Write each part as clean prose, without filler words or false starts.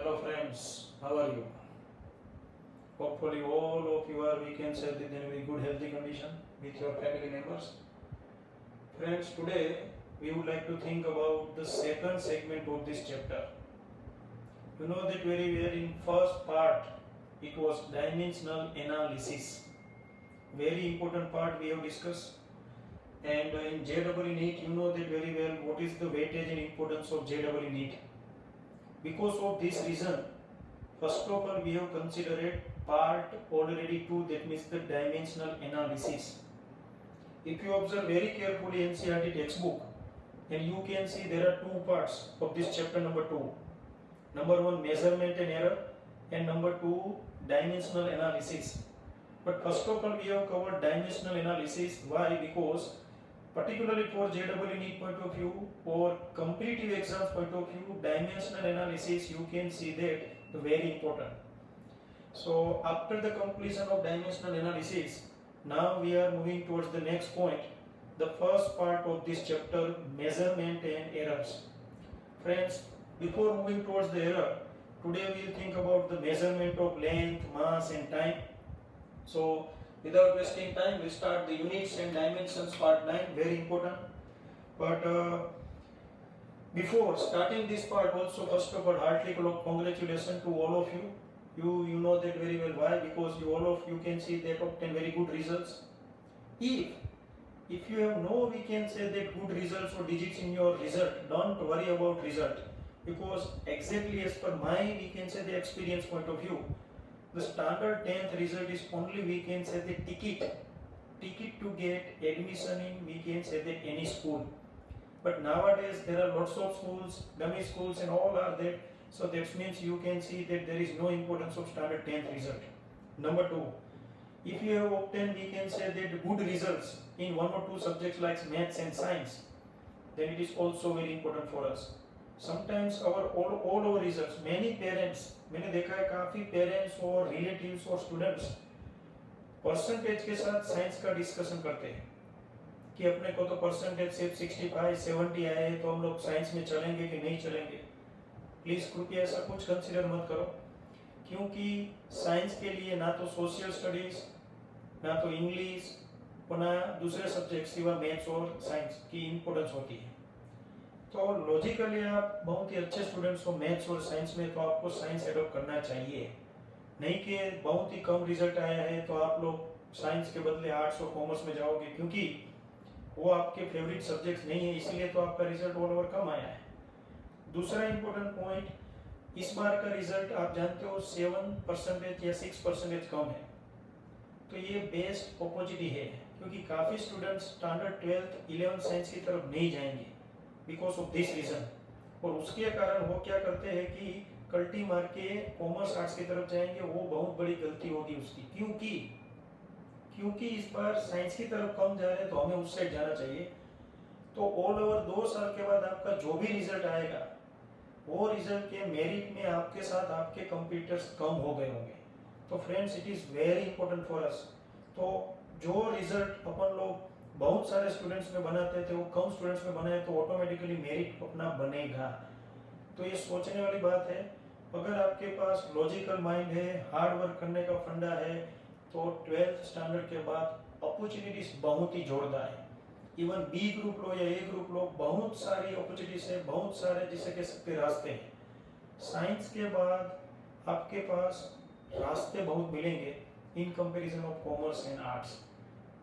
Hello friends, how are you? Hopefully all of you are weekends healthy in a very good healthy condition with your family members. Friends, today we would like to think about the second segment of this chapter. You know that very well in first part it was dimensional analysis. Very important part we have discussed. And in JEE NEET you know that very well what is the weightage and importance of JEE NEET. Because of this reason, first of all, we have considered part already 2, that means the dimensional analysis. If you observe very carefully NCERT textbook, and you can see there are two parts of this chapter number 2. Number 1, measurement and error, and number 2, dimensional analysis. But first of all, we have covered dimensional analysis. Why? Because particularly for JEE NEET point of view or competitive exams point of view, dimensional analysis you can see that very important. So after the completion of dimensional analysis, now we are moving towards the next point, the first part of this chapter, measurement and errors. Friends, before moving towards the error, today we will think about the measurement of length, mass and time. So without wasting time, we start the units and dimensions part 9, very important. But before starting this part, also first of all, heartily congratulations to all of you. You know that very well. Why? Because all of you can see that obtain very good results. If you have no, we can say that good results or digits in your result, don't worry about result, because exactly as per my, we can say the experience point of view, the standard 10th result is only, we can say, the ticket to get admission in, we can say that any school. But nowadays there are lots of schools, dummy schools and all are there. So that means you can see that there is no importance of standard 10th result. Number 2, if you have obtained, we can say that good results in one or two subjects like maths and science, then it is also very important for us. Sometimes all our results, many parents, मैंने देखा है काफी parents और relatives और students percentage के साथ science का discussion करते हैं कि अपने को तो परसेंटेज सिर्फ 65, 70 आए हैं तो हम लोग साइंस में चलेंगे कि नहीं चलेंगे. प्लीज कृपया ऐसा कुछ कंसीडर मत करो, क्योंकि साइंस के लिए ना तो सोशल स्टडीज, ना तो इंग्लिश और ना दूसरे सब्जेक्ट सिवा मैथ्स और साइंस की इम्पोर्टेंस होती है. तो लॉजिकली आप बहुत ही अच्छे स्टूडेंट्स हो मैथ्स और साइंस में, तो आपको साइंस एडॉप्ट करना चाहिए. नहीं कि बहुत ही कम रिजल्ट आया है तो आप लोग साइंस के बदले आर्ट्स और कॉमर्स में जाओगे, क्योंकि वो आपके फेवरेट सब्जेक्ट्स नहीं है, इसलिए तो आपका रिजल्ट ऑल ओवर कम आया है. दूसरा इंपॉर्टेंट पॉइंट, इस बार का रिजल्ट आप जानते हो 7% या 6% कम है. तो ये बेस्ट अपॉर्चुनिटी है, क्योंकि काफ़ी students standard 12th 11th science की तरफ नहीं जाएंगे बिकॉज ऑफ दिस रीजन. और उसके कारण वो क्या करते हैं कि कल्टी मार के कॉमर्स आर्ट्स की तरफ जाएंगे, वो बहुत बड़ी गलती होगी उसकी. क्योंकि इस बार साइंस की तरफ कम जा रहे हैं तो हमें उस साइड जाना चाहिए. तो ऑल ओवर 2 साल के बाद आपका जो भी रिजल्ट आएगा, वो रिजल्ट के मेरिट में आपके साथ आपके कंपटीटर्स कम हो गए होंगे. तो friends, it is very important for us. तो जो रिजल्ट अपन लोग बहुत सारे स्टूडेंट्स में बनाते थे वो कम स्टूडेंट्स में बनाए तो ऑटोमेटिकली मेरिट अपना बनेगा. तो ये सोचने वाली बात है. अगर आपके पास लॉजिकल माइंड है, हार्ड वर्क करने का फंडा है, तो 12th स्टैंडर्ड के बाद अपॉर्चुनिटीज बहुत ही जोरदार है. इवन बी ग्रुप लो या ए ग्रुप लो, बहुत सारी अपॉर्चुनिटीज है, बहुत सारे जिसे कह सकते रास्ते हैं. साइंस के बाद आपके पास रास्ते बहुत मिलेंगे in comparison of commerce and arts.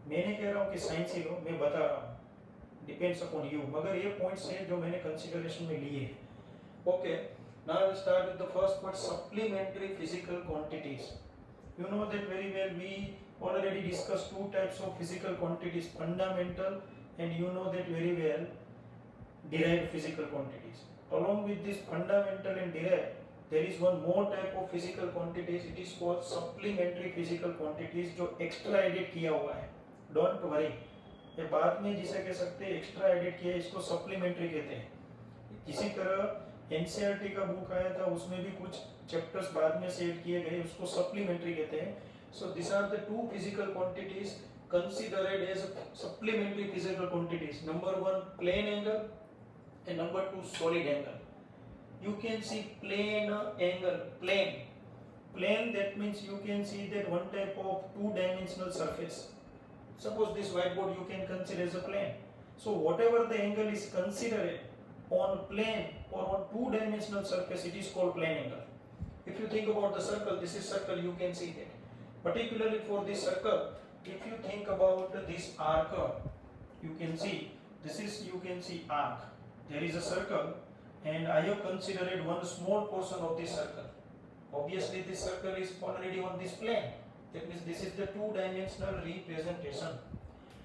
मैंने कह रहा हूँ कि साइंस ही लो, मैं बता रहा हूँ, डिपेंड्स अपॉन यू, मगर ये पॉइंट्स हैं जो मैंने कंसिडरेशन में लिए हैं. Okay, now we start with the first part, supplementary physical quantities. You know that very well, we already discussed 2 types of physical quantities, fundamental and you know that very well, derived physical quantities. Along with this fundamental and derived, there is one more type of physical quantities, it is called supplementary physical quantities, जो extra edit किया हुआ है. Don't worry, ये बाद में जिसे कह सकते हैं extra edit किया है, इसको supplementary कहते हैं. इसी तरह एनसीईआरटी का बुक आया था, उसमें भी कुछ चैप्टर्स बाद में से ऐड किए गए, उसको सप्लीमेंट्री कहते हैं. So this are the 2 physical quantities considered as supplementary physical quantities. Number 1 plane angle and number 2 solid angle. you can see plane angle. Plane, that means you can see that one type of two-dimensional surface. Suppose this whiteboard you can consider as a plane. So whatever the angle is considered on plane or on two-dimensional surface, it is called plane angle. If you think about the circle, this is circle, you can see that. Particularly for this circle, if you think about this arc, you can see, this is, you can see arc. There is a circle and I have considered one small portion of this circle. Obviously this circle is already on this plane. That means this is the two-dimensional representation.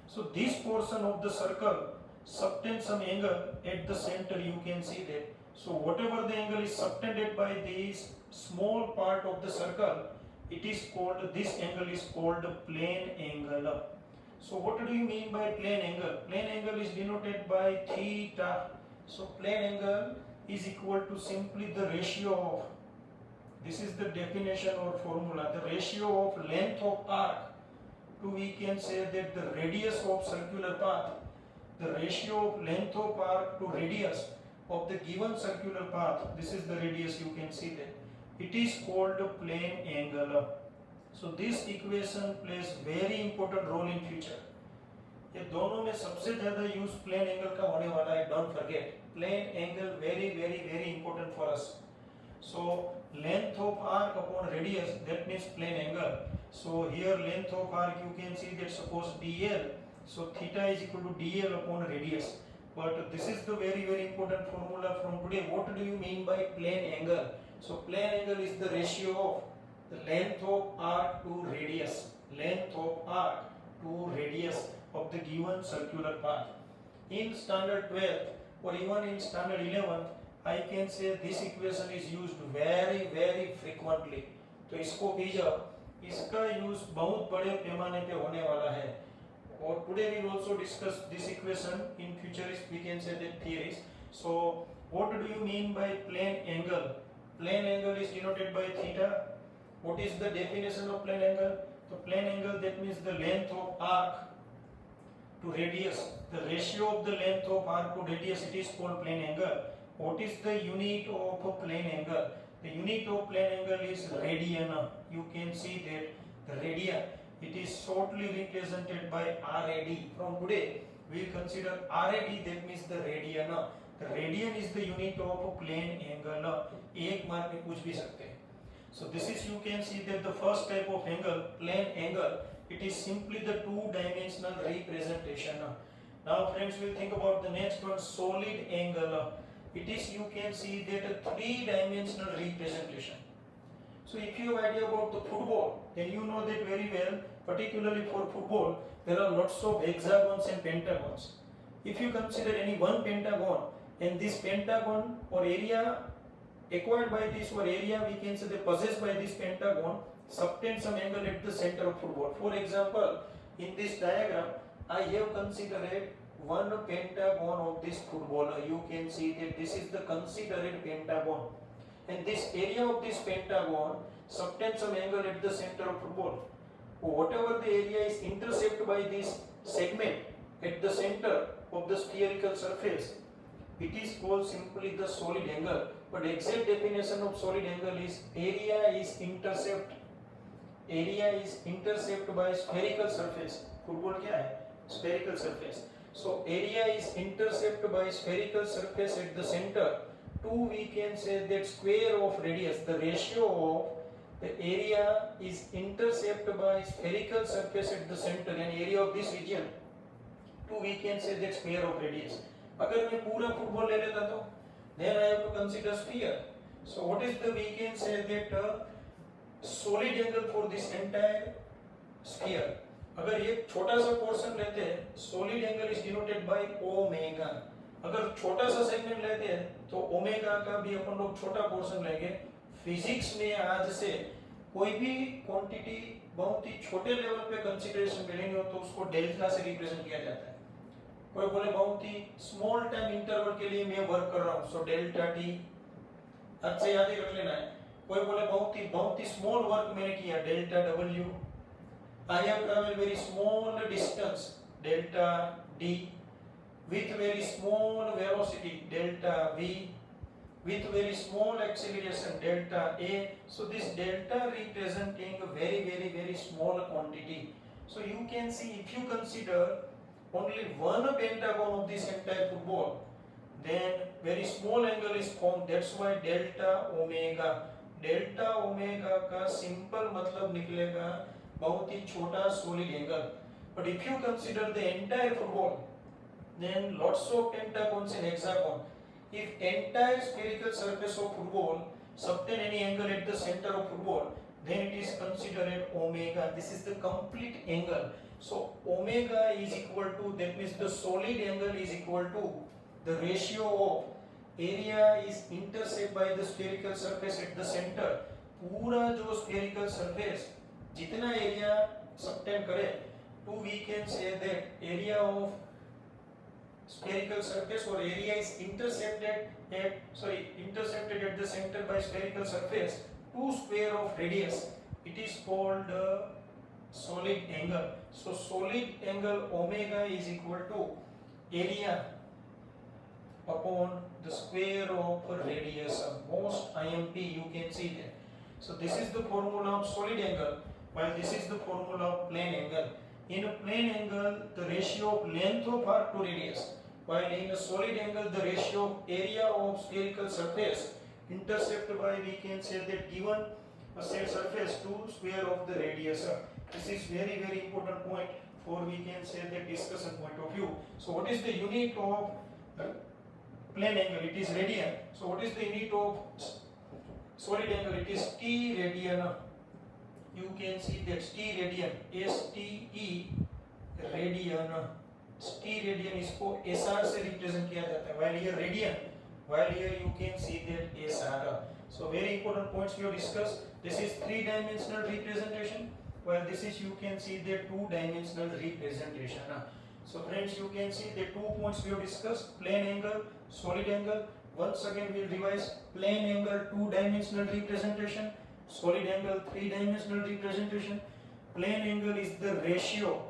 So this portion of the circle subtends some angle at the center, you can see that. So whatever the angle is subtended by this small part of the circle, it is called, this angle is called plane angle. So what do you mean by plane angle? Plane angle is denoted by theta. So plane angle is equal to simply the ratio of, this is the definition or formula, the ratio of length of arc to, we can say that the radius of circular path, the ratio of length of arc to radius of the given circular path, this is the radius, you can see that. It is called plane angle. So this equation plays very important role in future. ये दोनों में सबसे ज़्यादा use plane angle का होने वाला है. Don't forget, plane angle very important for us. So length of arc upon radius, that means plane angle. So here length of arc, you can see that suppose dl. So theta is equal to dl upon radius. But this is the very important formula from today. What do you mean by plane angle? So plane angle is the ratio of the length of arc to radius. Length of arc to radius of the given circular path. In standard 12th or even in standard 11th, I can say this equation is used very frequently. तो इसको कीजिए, इसका use बहुत बड़े पैमाने पे होने वाला है. और today we will also discuss this equation in futurist, we can say that theories. So what do you mean by plane angle? Plane angle is denoted by theta. What is the definition of plane angle? So plane angle, that means the length of arc to radius, the ratio of the length of arc to radius, it is called plane angle. What is the unit of a plane angle? The unit of plane angle is radian. You can see that the radian, it is shortly represented by RAD. From today, we will consider RAD, that means the radian. The radian is the unit of a plane angle. एक mark में पूछ भी सकते हैं. So this is, you can see that the first type of angle, plane angle, it is simply the two-dimensional representation. Now friends, we'll think about the next one, solid angle. It is, you can see that a three-dimensional representation. So if you have idea about the football, then you know that very well, particularly for football, there are lots of hexagons and pentagons. If you consider any one pentagon, and this pentagon or area acquired by this or area, we can say that possessed by this pentagon, subtend some angle at the center of football. For example, in this diagram, I have considered one pentagon of this footballer. You can see that this is the considered pentagon. And this area of this pentagon subtends some angle at the center of football. Whatever the area is intercepted by this segment at the center of the spherical surface, it is called simply the solid angle. But exact definition of solid angle is area is intercept by spherical surface. Football क्या है? Spherical surface. So area is intercept by spherical surface at the center. Two, we can say that square of radius, the ratio of the area is intercept by spherical surface at the center and area of this region. Two, we can say that square of radius. अगर मैं पूरा football ले लेता तो then I have to consider sphere. So what is the, we can say that solid angle for this entire sphere. अगर ये छोटा सा पोर्शन लेते हैं, solid angle is denoted by omega. अगर छोटा सा सेगमेंट लेते हैं तो ओमेगा का भी अपन लोग छोटा पोर्शन लेंगे. फिजिक्स में आज से कोई भी क्वांटिटी बहुत ही छोटे लेवल पे कंसीडरेशन मिलेंगे तो उसको डेल्टा से रिप्रेजेंट किया जाता है. कोई बोले बहुत ही स्मॉल टाइम इंटरवल के लिए मैं वर्क कर रहा हूँ, सो डेल्टा टी अच्छे याद ही रख लेना है. कोई बोले बहुत ही स्मॉल वर्क मैंने किया, delta W. I have travelled very small distance, delta D. With very small velocity, delta we. with very small acceleration delta A. So this delta representing a very small quantity. So you can see, if you consider only one pentagon of this entire football, then very small angle is formed. That's why delta omega. Delta omega का simple मतलब निकलेगा बहुत ही छोटा solid angle. But if you consider the entire football, then lots of pentagons and hexagon. If entire spherical surface of football subtend any angle at the center of football, then it is considered omega. This is the complete angle. So omega is equal to, that means the solid angle is equal to the ratio of area is intercept by the spherical surface at the center. पूरा जो spherical surface जितना area subtend करे, तो we can say that area of spherical surface or area is intercepted at the center by spherical surface, 2 square of radius. It is called solid angle. So solid angle omega is equal to area upon the square of radius. Most IMP you can see that. So this is the formula of solid angle, while this is the formula of plane angle. In a plane angle, the ratio of length of arc to radius, while in a solid angle, the ratio of area of spherical surface intercepted by, we can say that, given a said surface to square of the radius. This is very important point for, we can say, the discussion point of view. So what is the unit of plane angle? It is radian. So what is the unit of solid angle? It is T radian. You can see that T radian, STE radian. T radian इसको SR से represent किया जाता है, while here radian, while here you can see that SR. So very important points we have discussed. This is 3-dimensional representation, while this is, you can see, the 2-dimensional representation. So friends, you can see the 2 points we have discussed: plane angle, solid angle. Once again we will revise: plane angle 2-dimensional representation, solid angle 3-dimensional representation. Plane angle is the ratio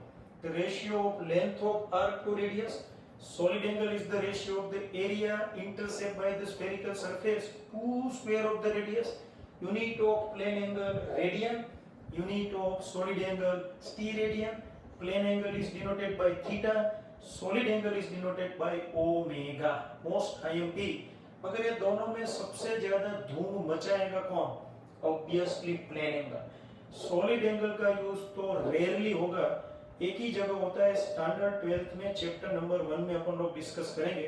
of length of arc to radius. Solid angle is the ratio of the area intercept by the spherical surface to square of the radius. Unit of plane angle radian, unit of solid angle steradian. Plane angle is denoted by theta, solid angle is denoted by omega. Most IMP. मगर ये दोनों में सबसे ज्यादा धूम मचाएगा कौन? Obviously plane angle. Solid angle का use तो रेयरली होगा, एक ही जगह होता है, स्टैंडर्ड 12th में चैप्टर नंबर 1 में अपन लोग डिस्कस करेंगे.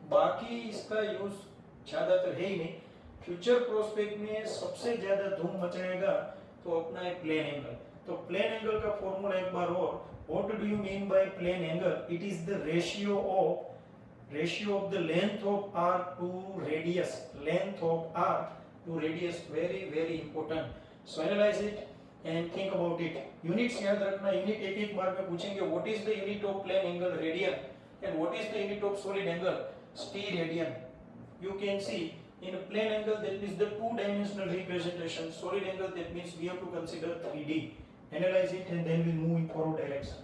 बाकी इसका यूज ज्यादातर है ही नहीं. फ्यूचर प्रोस्पेक्ट में सबसे ज्यादा धूम मचाएगा तो अपना है प्लेन एंगल. तो प्लेन एंगल का फॉर्मूला एक बार और. What do you mean by plane angle? It is the ratio of the length of arc to radius. Length of arc to radius, very important. So analyse it and think about it. Units याद रखना. Unit एक बार में पूछेंगे. What is the unit of plane angle? Radian. And what is the unit of solid angle? Steradian. You can see in a plane angle, that is the 2-dimensional representation. Solid angle, that means we have to consider 3D. Analyze it and then we'll move in forward direction.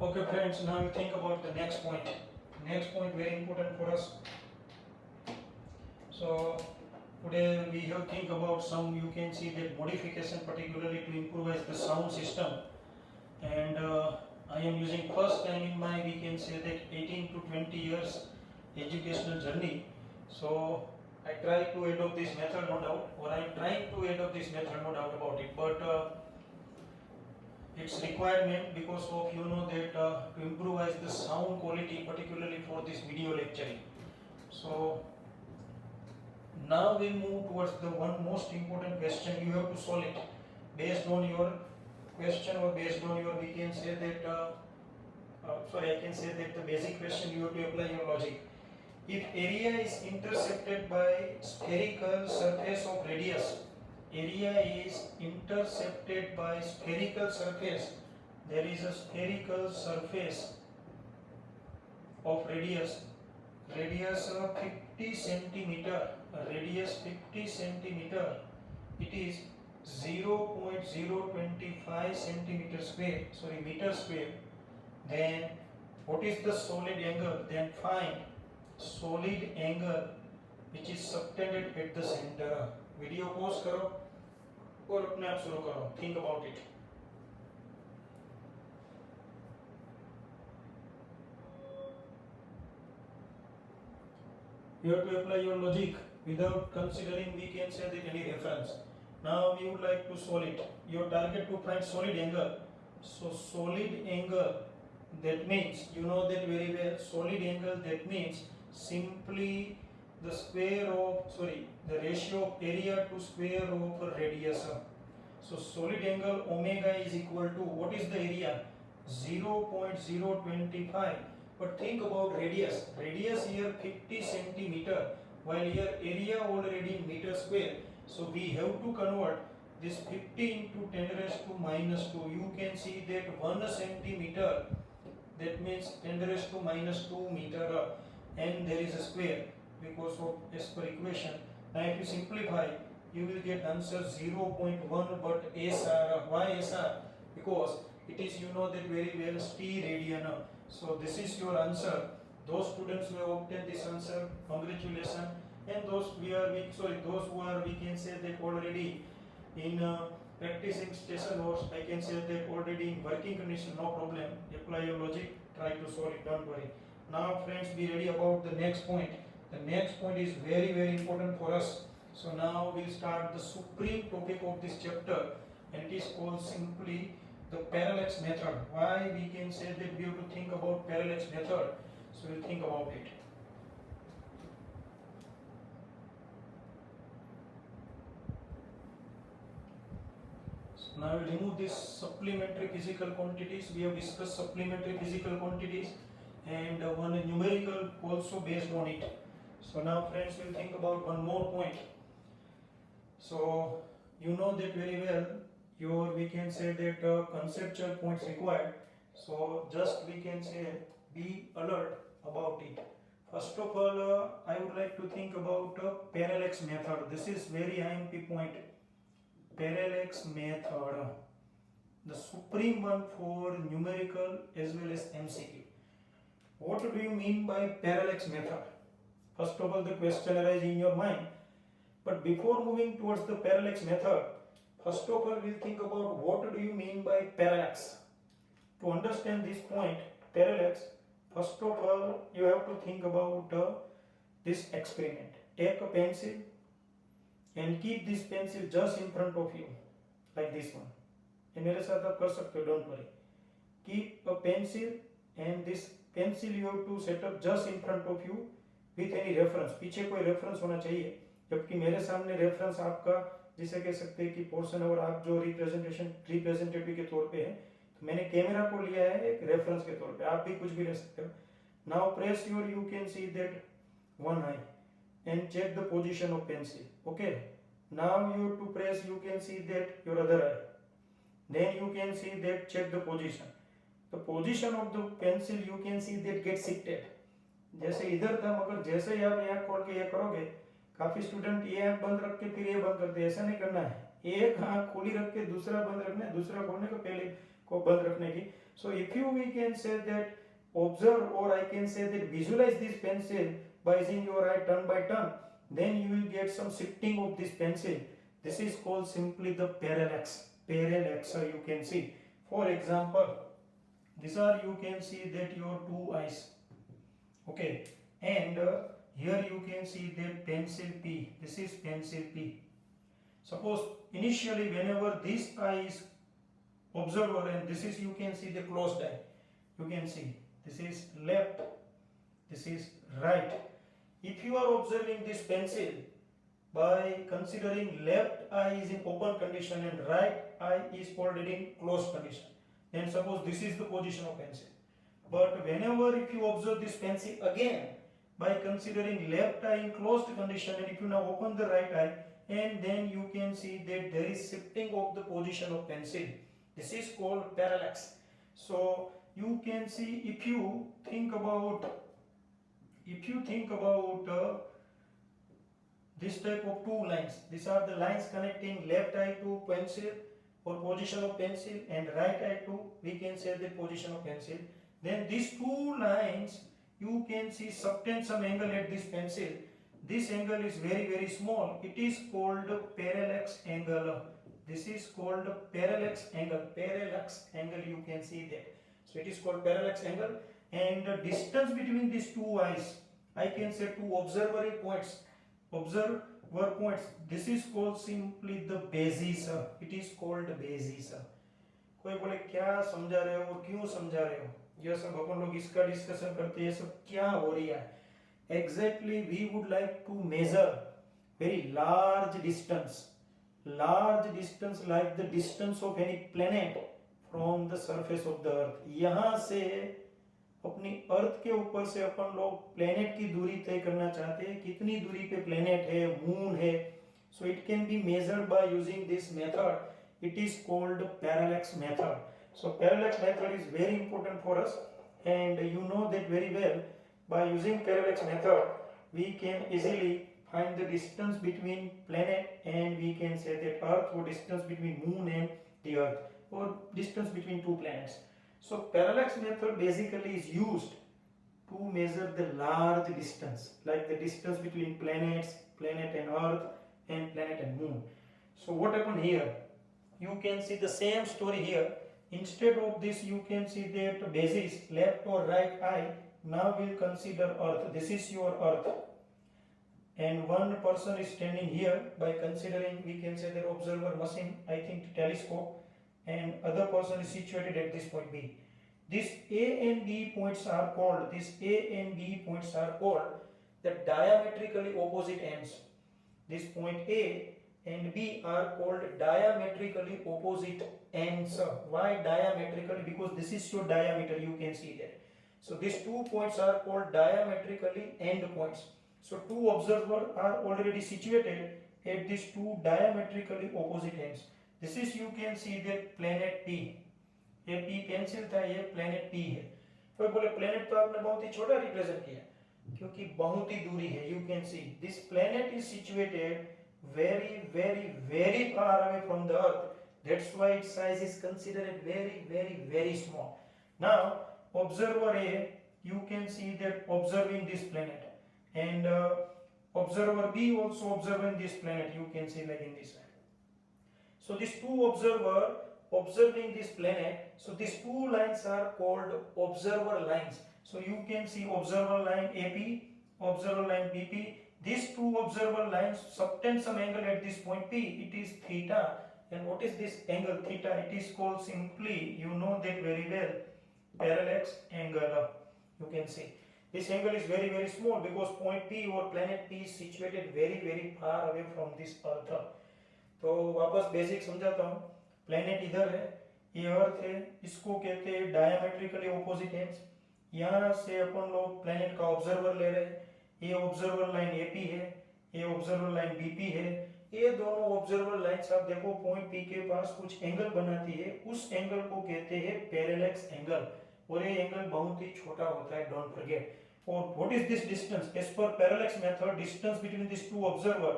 Okay friends, now you think about the next point. Next point very important for us. So today we have think about some, you can see that modification, particularly to improvise the sound system. And I am using first time in my, we can say that 18 to 20 years educational journey. So I try to adopt this method, no doubt, or I am trying to adopt this method, no doubt about it. But its requirement because of, you know, that to improvise the sound quality, particularly for this video lecturing. So now we move towards the one most important question. You have to solve it based on your question, or based on your, we can say that I can say that the basic question you have to apply your logic. If area is intercepted by spherical surface of radius, area is intercepted by spherical surface, there is a spherical surface of radius, radius 50 centimeter, radius 50 centimeter, it is 0.025 centimeter square, sorry meter square. Then what is the solid angle? Then find solid angle which is subtended at the center. Video pause करो और अपने आप शुरू करो. Think about it. You have to apply your logic without considering, we can say that, any reference. Now we would like to solve it. Your target to find solid angle. So solid angle, that means, you know that very well, solid angle, that means simply the square of, the ratio of area to square of radius. So solid angle omega is equal to, what is the area? 0.025. But think about radius. Radius here 50 centimeter, while here area already meter square. So we have to convert this 50 into 10 raised to minus 2. You can see that 1 centimeter, that means 10 raised to minus 2 meter, and there is a square because of as per equation. Now if you simplify, you will get answer 0.1, but SR. Why SR? Because it is, you know that very well, St radian. So this is your answer. Those students who have obtained this answer, congratulations. And those who are, we can say that already in practicing station or I can say that already in working condition, no problem. Apply your logic, try to solve it, don't worry. Now friends, be ready about the next point. The next point is very, very important for us. So now we'll start the supreme topic of this chapter, and it is called simply the parallax method. Why we can say that we have to think about parallax method? So we'll think about it. So now we'll remove this supplementary physical quantities. We have discussed supplementary physical quantities and one numerical also based on it. So now friends, we'll think about one more point. So you know that very well, we can say that conceptual points required. So just we can say be alert about it. First of all, I would like to think about parallax method. This is very IMP point. Parallax method, the supreme one for numerical as well as MCQ. What do you mean by parallax method? First of all, the question arises in your mind. But before moving towards the parallax method, first of all, we'll think about what do you mean by parallax. To understand this point, parallax, first of all, you have to think about this experiment. Take a pencil and keep this pencil just in front of you, like this one. ये मेरे साथ आप कर सकते हो, don't worry. Keep a pencil and this pencil you have to set up just in front of you with any reference. पीछे कोई reference होना चाहिए, जबकि मेरे सामने reference आपका, जिसे कह सकते हैं कि पोर्शन, और आप जो रिप्रेजेंटेटिव के तौर पे है, तो मैंने कैमरा को लिया है एक रेफरेंस के तौर पे. आप भी कुछ भी ले सकते हो. Now press your, you can see that one I and check the position of pencil. Okay, now you have to press, you can see that your other eye, then you can see that check the position. The position of the pencil you can see that gets shifted. जैसे इधर था, मगर जैसे ही आप आँख खोल के ये करोगे, काफी स्टूडेंट ये आँख बंद रख के फिर ये बंद करते हैं. ऐसा नहीं करना है. एक आँख खुली रख के दूसरा बंद रखना है, दूसरा खोलने को पहले को बंद रखने की. So if you, we can say that observe, or I can say that visualize this pencil by using your eye turn by turn, then you will get some shifting of this pencil. This is called simply the parallax. Parallax, you can see. For example, these are, you can see that your two eyes. Okay, and here you can see that pencil P. This is pencil P. Suppose initially whenever this eye is observer and this is, you can see the closed eye. You can see this is left, this is right. If you are observing this pencil by considering left eye is in open condition and right eye is already in closed condition, then suppose this is the position of pencil. But whenever if you observe this pencil again by considering left eye in closed condition, and if you now open the right eye, and then you can see that there is shifting of the position of pencil. This is called parallax. So you can see, if you think about if you think about this type of two lines, these are the lines connecting left eye to pencil or position of pencil and right eye to, we can say, the position of pencil. Then these two lines, you can see subtend some angle at this pencil. This angle is very small. It is called parallax angle. This is called parallax angle. Parallax angle, you can see that. So it is called parallax angle. And the distance between these two eyes, I can say two observatory points. Observer points. This is called simply the basis. It is called basis. कोई बोले क्या समझा रहे हो और क्यों समझा रहे हो, ये सब अपन लोग इसका डिस्कशन करते हैं, ये सब क्या हो रही है. Exactly, we would like to measure very large distance like the distance of any planet from the surface of the earth. यहाँ से अपनी अर्थ के ऊपर से अपन लोग प्लेनेट की दूरी तय करना चाहते हैं, कितनी दूरी पे प्लेनेट है, मून है. So it can be measured by using this method. It is called parallax method. So parallax method is very important for us and you know that very well. By using parallax method, we can easily find the distance between planet and we can say that Earth, or distance between Moon and the Earth, or distance between two planets. So parallax method basically is used to measure the large distance, like the distance between planets, planet and Earth, and planet and Moon. So what happened here? You can see the same story here. Instead of this, you can see that basis, left or right eye. Now we'll consider Earth. This is your Earth, and one person is standing here. By considering, we can say the observer machine, I think telescope, and other person is situated at this point B. These A and B points are called the diametrically opposite ends. This point A and B are called diametrically opposite ends. Why diametrically? Because this is your diameter, you can see that. So these 2 points are called diametrically end points. So two observers are already situated at these two diametrically opposite ends. This is, you can see that planet P. ये P cancel था, ये planet P है. कोई बोले planet तो आपने बहुत ही छोटा रिप्रेजेंट किया, क्योंकि बहुत ही दूरी है. You can see this planet is situated very far away from the Earth. That's why its size is considered very small. Now observer A, you can see that observing this planet, and observer B also observing this planet, you can see like in this way. So these two observer observing this planet, so these two lines are called observer lines. So you can see observer line AP, observer line BP. These two observer lines subtend some angle at this point P. It is theta. And what is this angle theta? It is called simply, you know that very well, parallax angle. You can see this angle is very small because point P or planet P is situated very far away from this Earth. तो वापस basic समझाता हूँ. Planet इधर है, ये अर्थ है, इसको कहते हैं डायमेट्रिकली ऑपोजिट एंड्स. यहाँ से अपन लोग प्लेनेट का ऑब्जर्वर ले रहे हैं. ये ऑब्जर्वर लाइन AP है, ये ऑब्जर्वर लाइन BP है. ये दोनों ऑब्जर्वर लाइन्स आप देखो पॉइंट P के पास कुछ एंगल बनाती है, उस एंगल को कहते हैं पैरेलैक्स एंगल. और ये एंगल बहुत ही छोटा होता है, डोंट फॉरगेट. और what is this distance? As per parallax method, distance between this two observer,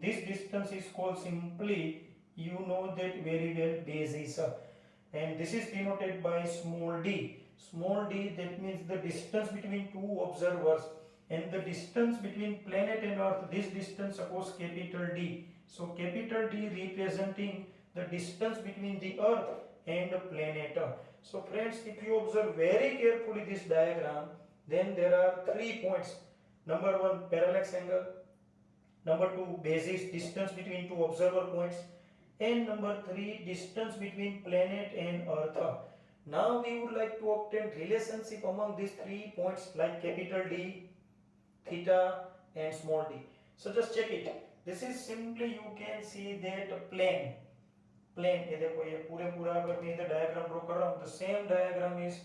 this distance is called simply, you know that very well, basis. And this is denoted by small d. Small d, that means the distance between two observers. And the distance between planet and Earth, this distance, suppose capital D. So capital D representing the distance between the Earth and the planet. So friends, if you observe very carefully this diagram, then there are 3 points. Number 1, parallax angle. Number 2, basis, distance between two observer points. And number 3, distance between planet and Earth. Now we would like to obtain relationship among these 3 points like capital D, theta and small d. So just check it. This is simply, you can see that plane. ये देखो, ये पूरा अगर मैं इधर diagram draw कर रहा हूँ, the same diagram is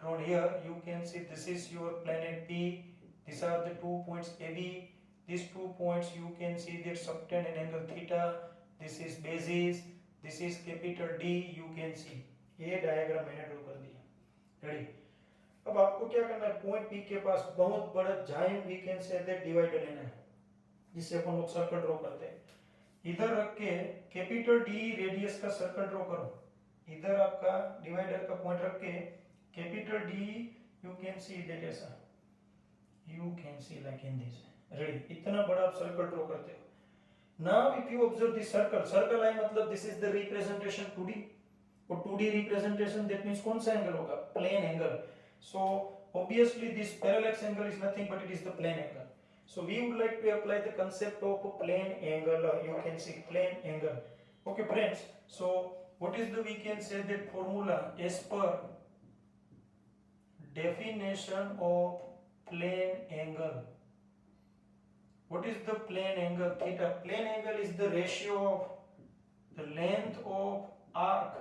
drawn here. You can see this is your planet P. These are the 2 points AB. These 2 points, you can see that subtend an angle theta. This is basis, this is capital D. You can see ये diagram मैंने draw कर दिया. Ready? अब आपको क्या करना है, point P के पास बहुत बड़ा giant we can say that divider लेना है, जिससे अपन लोग सर्कल ड्रॉ करते हैं। इधर रख के कैपिटल डी रेडियस का सर्कल ड्रॉ करो, इधर आपका डिवाइडर का पॉइंट रख के capital D you can see that ऐसा, you can see like in this, ready, इतना बड़ा आप सर्कल ड्रॉ करते हो। Now if you observe this circle, circle I मतलब this is the representation 2D, और 2D रिप्रेजेंटेशन दैट मींस कौन सा एंगल होगा, plane angle. So obviously this parallax angle is nothing but it is the plane angle. So we would like to apply the concept of a plane angle, you can see plane angle. Okay friends, so what is the, we can say that formula as per definition of plane angle. What is the plane angle? Theta. Plane angle is the ratio of the length of arc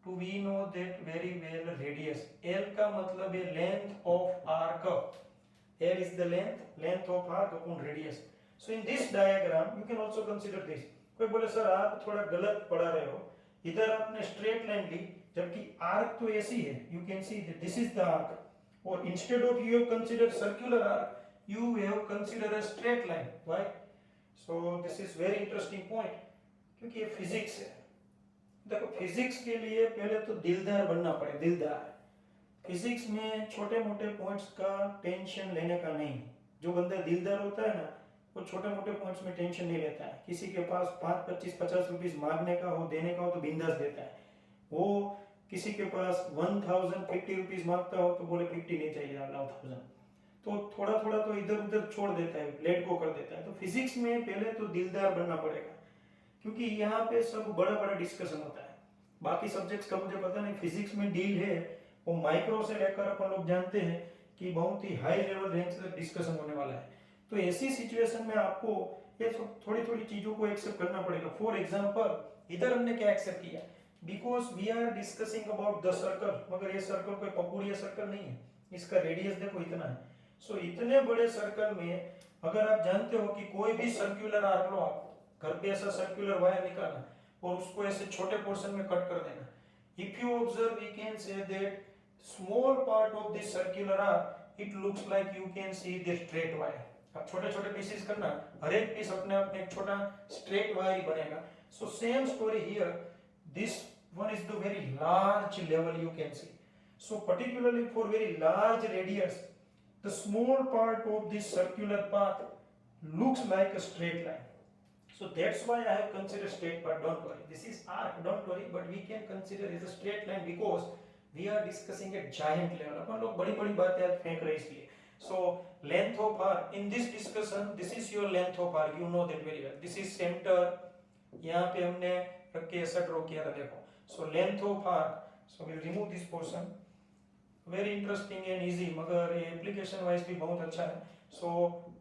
to we know that very well radius. L का मतलब है length of arc. L is the length of arc upon radius. So in this diagram you can also consider this. कोई बोले sir आप थोड़ा गलत पढ़ा रहे हो, इधर आपने स्ट्रेट लाइन ली जबकि आर्क तो ऐसी है, you can see that this is the arc, और instead of you have considered circular arc you have considered a straight line. Why? So this is very interesting point, क्योंकि ये physics है। देखो physics के लिए पहले तो दिलदार बनना पड़े, दिलदार। फिजिक्स में छोटे मोटे पॉइंट्स का टेंशन लेने का नहीं। जो बंदा दिलदार होता है ना, वो छोटे मोटे पॉइंट्स में टेंशन नहीं लेता है। किसी के पास 5, 25, 50 रुपीज मांगने का हो, देने का हो तो बिंदास देता है। वो किसी के पास 1050 रुपीज मांगता हो तो बोले 50 नहीं चाहिए, 1000, तो थोड़ा थोड़ा तो इधर उधर छोड़ देता है, लेट गो कर देता है। तो फिजिक्स में पहले तो दिलदार बनना पड़ेगा, क्योंकि यहाँ पे सब बड़ा बड़ा डिस्कशन होता है। बाकी सब्जेक्ट्स का मुझे पता नहीं, फिजिक्स में डील है वो माइक्रो से लेकर अपन लोग जानते हैं कि बहुत ही हाई लेवल रेंज तक डिस्कशन होने वाला है। तो ऐसी सिचुएशन में आपको ये थोड़ी थोड़ी चीजों को एक्सेप्ट करना पड़ेगा। फॉर एग्जांपल इधर हमने क्या एक्सेप्ट किया, because we are discussing about the circle, मगर ये सर्कल कोई पपुड़िया सर्कल नहीं है, इसका रेडियस देखो इतना है। सो इतने बड़े सर्कल में अगर आप जानते हो कि कोई भी सर्कुलर आर्क लो, आप घर पे ऐसा सर्कुलर वायर निकालना और उसको ऐसे छोटे पोर्शन में कट कर देना। If you observe we can say that small part of this circular arc it looks like you can see this straight wire. अब छोटे छोटे पीसेस करना, हर एक पीस अपने आप में एक छोटा स्ट्रेट वायर ही बनेगा। So same story here, this one is the very large level you can see. So particularly for very large radius, the small part of this circular path looks like a straight line. So that's why I have considered straight part. Don't worry, this is arc, don't worry, but we can consider as a straight line because we are discussing a giant level. अपन लोग बड़ी बड़ी बातें आज फेंक रहे इसलिए। So length of arc in this discussion, this is your length of arc, you know that very well. This is center, यहाँ पे हमने रख के ऐसा ड्रॉ किया था, देखो। So length of arc, so we'll remove this portion. Very interesting and easy, मगर ये application wise भी बहुत अच्छा है। So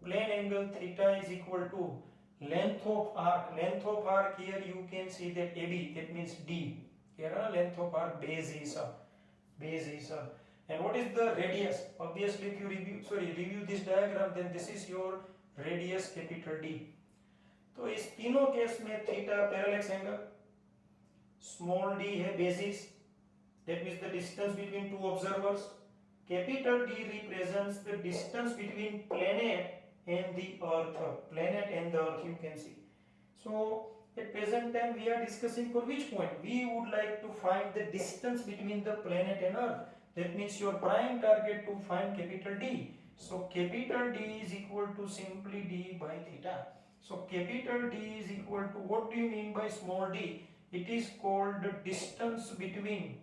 plane angle theta is equal to length of arc. Length of arc here you can see that AB, that means D. Here length of arc base is up. And what is the radius? Obviously if you review this diagram, then this is your radius capital D. तो इस तीनों case में theta parallax angle, small d है basis, that means the distance between two observers. Capital D represents the distance between planet and the earth, you can see. So at present time we are discussing for which point we would like to find the distance between the planet and earth. That means your prime target to find capital D. So capital D is equal to simply D by theta. So capital D is equal to, what do you mean by small d? It is called the distance between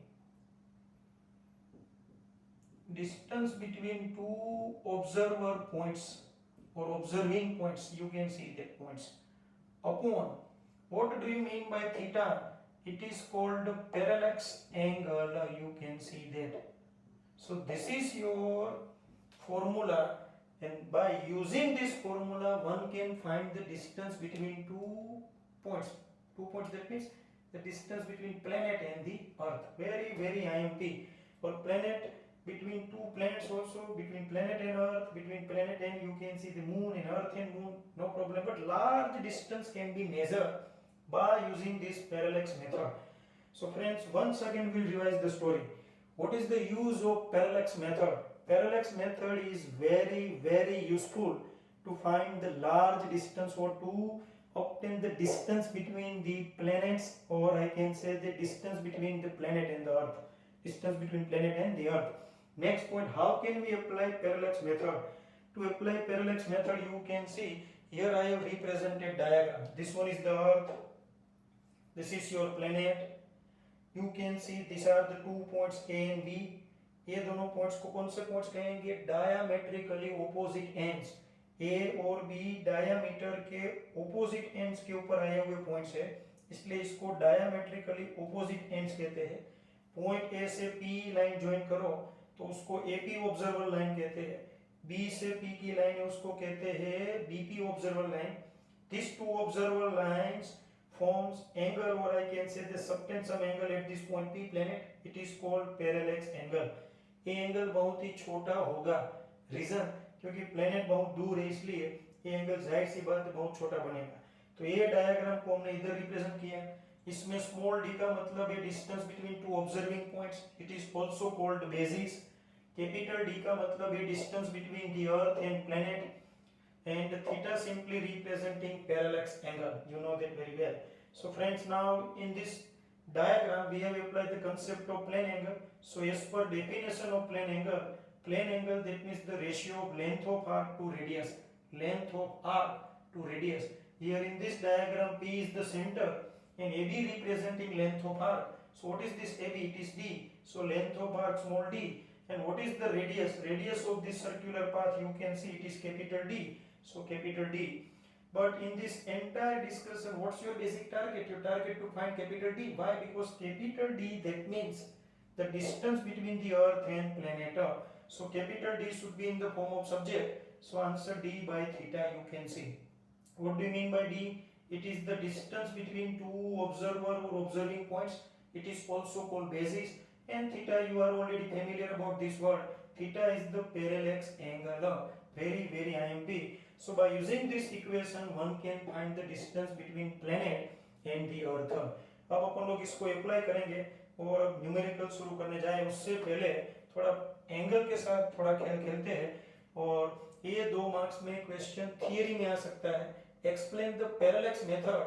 two observer points or observing points, you can see that points, upon, what do you mean by theta? It is called parallax angle, you can see that. So this is your formula, and by using this formula one can find the distance between two points, that means the distance between planet and the earth. Very IMP. For planet, between two planets also, between planet and earth, between planet and you can see the moon, and earth and moon, no problem. But large distance can be measured by using this parallax method. So friends, once again we'll revise the story. What is the use of parallax method? Parallax method is very useful to find the large distance or to obtain the distance between the planets, or I can say the distance between the planet and the earth. Distance between planet and the earth. Next point, how can we apply parallax method? To apply parallax method, you can see here I have represented diagram. This one is the earth, this is your planet. You can see these are the 2 points A and B. ये दोनों points को कौन से points कहेंगे? Diametrically opposite ends. A और B diameter के opposite ends के ऊपर आए हुए पॉइंट्स है, इसलिए इसको डायमेट्रिकली ऑपोजिट एंड्स कहते हैं. पॉइंट ए से पी लाइन ज्वाइन करो तो उसको एपी ऑब्जर्वर लाइन कहते हैं. बी से पी की लाइन है उसको कहते हैं BP observer line. This two observer lines forms angle, or I can say the subtend some angle at this point P planet. It is called parallax angle. ये angle बहुत ही छोटा होगा. रीजन क्योंकि प्लेनेट बहुत दूर है, इसलिए ये एंगल जाहिर सी बात है बहुत छोटा बनेगा. तो ये डायग्राम को हमने इधर रिप्रेजेंट किया. इसमें स्मॉल डी का मतलब है distance between two observing points. It is also called basis. Capital D का मतलब है distance between the earth and planet. And theta simply representing parallax angle. You know that very well. So friends, now in this diagram we have applied the concept of plane angle. So as per definition of plane angle that means the ratio of length of arc to radius. Length of arc to radius. Here in this diagram P is the center and AB representing length of arc. So what is this AB? It is D. So length of arc small d. And what is the radius? Radius of this circular path you can see it is capital D. So capital D. But in this entire discussion, what's your basic target? Your target to find capital D. Why? Because capital D, that means the distance between the earth and planet. So capital D should be in the form of subject. So answer D by theta you can see. What do you mean by D? It is the distance between two observer or observing points. It is also called basis. And theta, you are already familiar about this word. Theta is the parallax angle. Very IMP. So by using this equation one can find the distance between planet and the earth. अब अपन लोग इसको apply करेंगे और numerical शुरू करने जाए उससे पहले थोड़ा एंगल के साथ थोड़ा खेल खेलते हैं. और ये 2 मार्क्स में क्वेश्चन थियरी में आ सकता है. Explain the parallax method.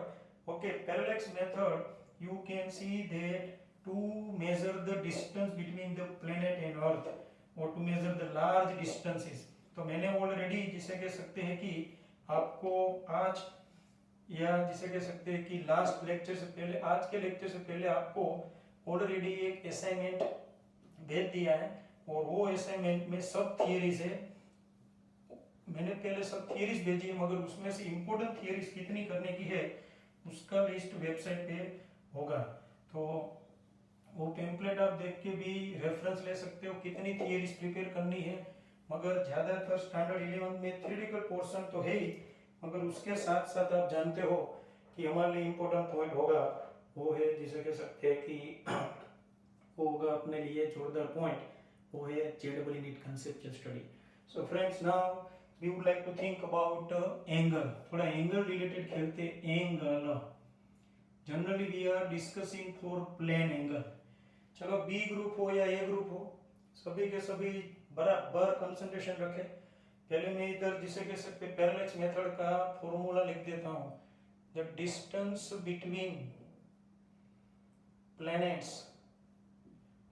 Okay, parallax method you can see that to measure the distance between the planet and earth और to measure the large distances. तो मैंने ऑलरेडी जिसे कह सकते हैं कि आपको आज या जिसे कह सकते हैं कि लास्ट लेक्चर से पहले, आज के लेक्चर से पहले आपको ऑलरेडी एक असाइनमेंट भेज दिया है और वो असाइनमेंट में सब थियरीज है. मैंने पहले सब थियरीज भेजी है मगर उसमें से इम्पोर्टेंट थियरीज कितनी करने की है उसका लिस्ट वेबसाइट पे होगा. तो वो टेम्पलेट आप देख के भी रेफरेंस ले सकते हो कितनी थियरीज प्रिपेयर करनी है. मगर ज़्यादातर स्टैंडर्ड 11 में थ्योरेटिकल पोर्शन तो है ही, मगर उसके साथ साथ आप जानते हो कि हमारे लिए इम्पोर्टेंट पॉइंट होगा वो है जिसे कह सकते हैं कि वो होगा अपने लिए जोरदार पॉइंट, वो है जेडबल NEET conceptual study. So friends, now we would like to think about angle. थोड़ा एंगल रिलेटेड खेलते. Angle generally we are discussing for plane angle. चलो बी ग्रुप हो या ए ग्रुप हो, सभी के सभी बराबर कंसंट्रेशन रखें. पहले मैं इधर जिसे कह सकते पैरेलैक्स मेथड का फॉर्मूला लिख देता हूं. द डिस्टेंस बिटवीन प्लैनेट्स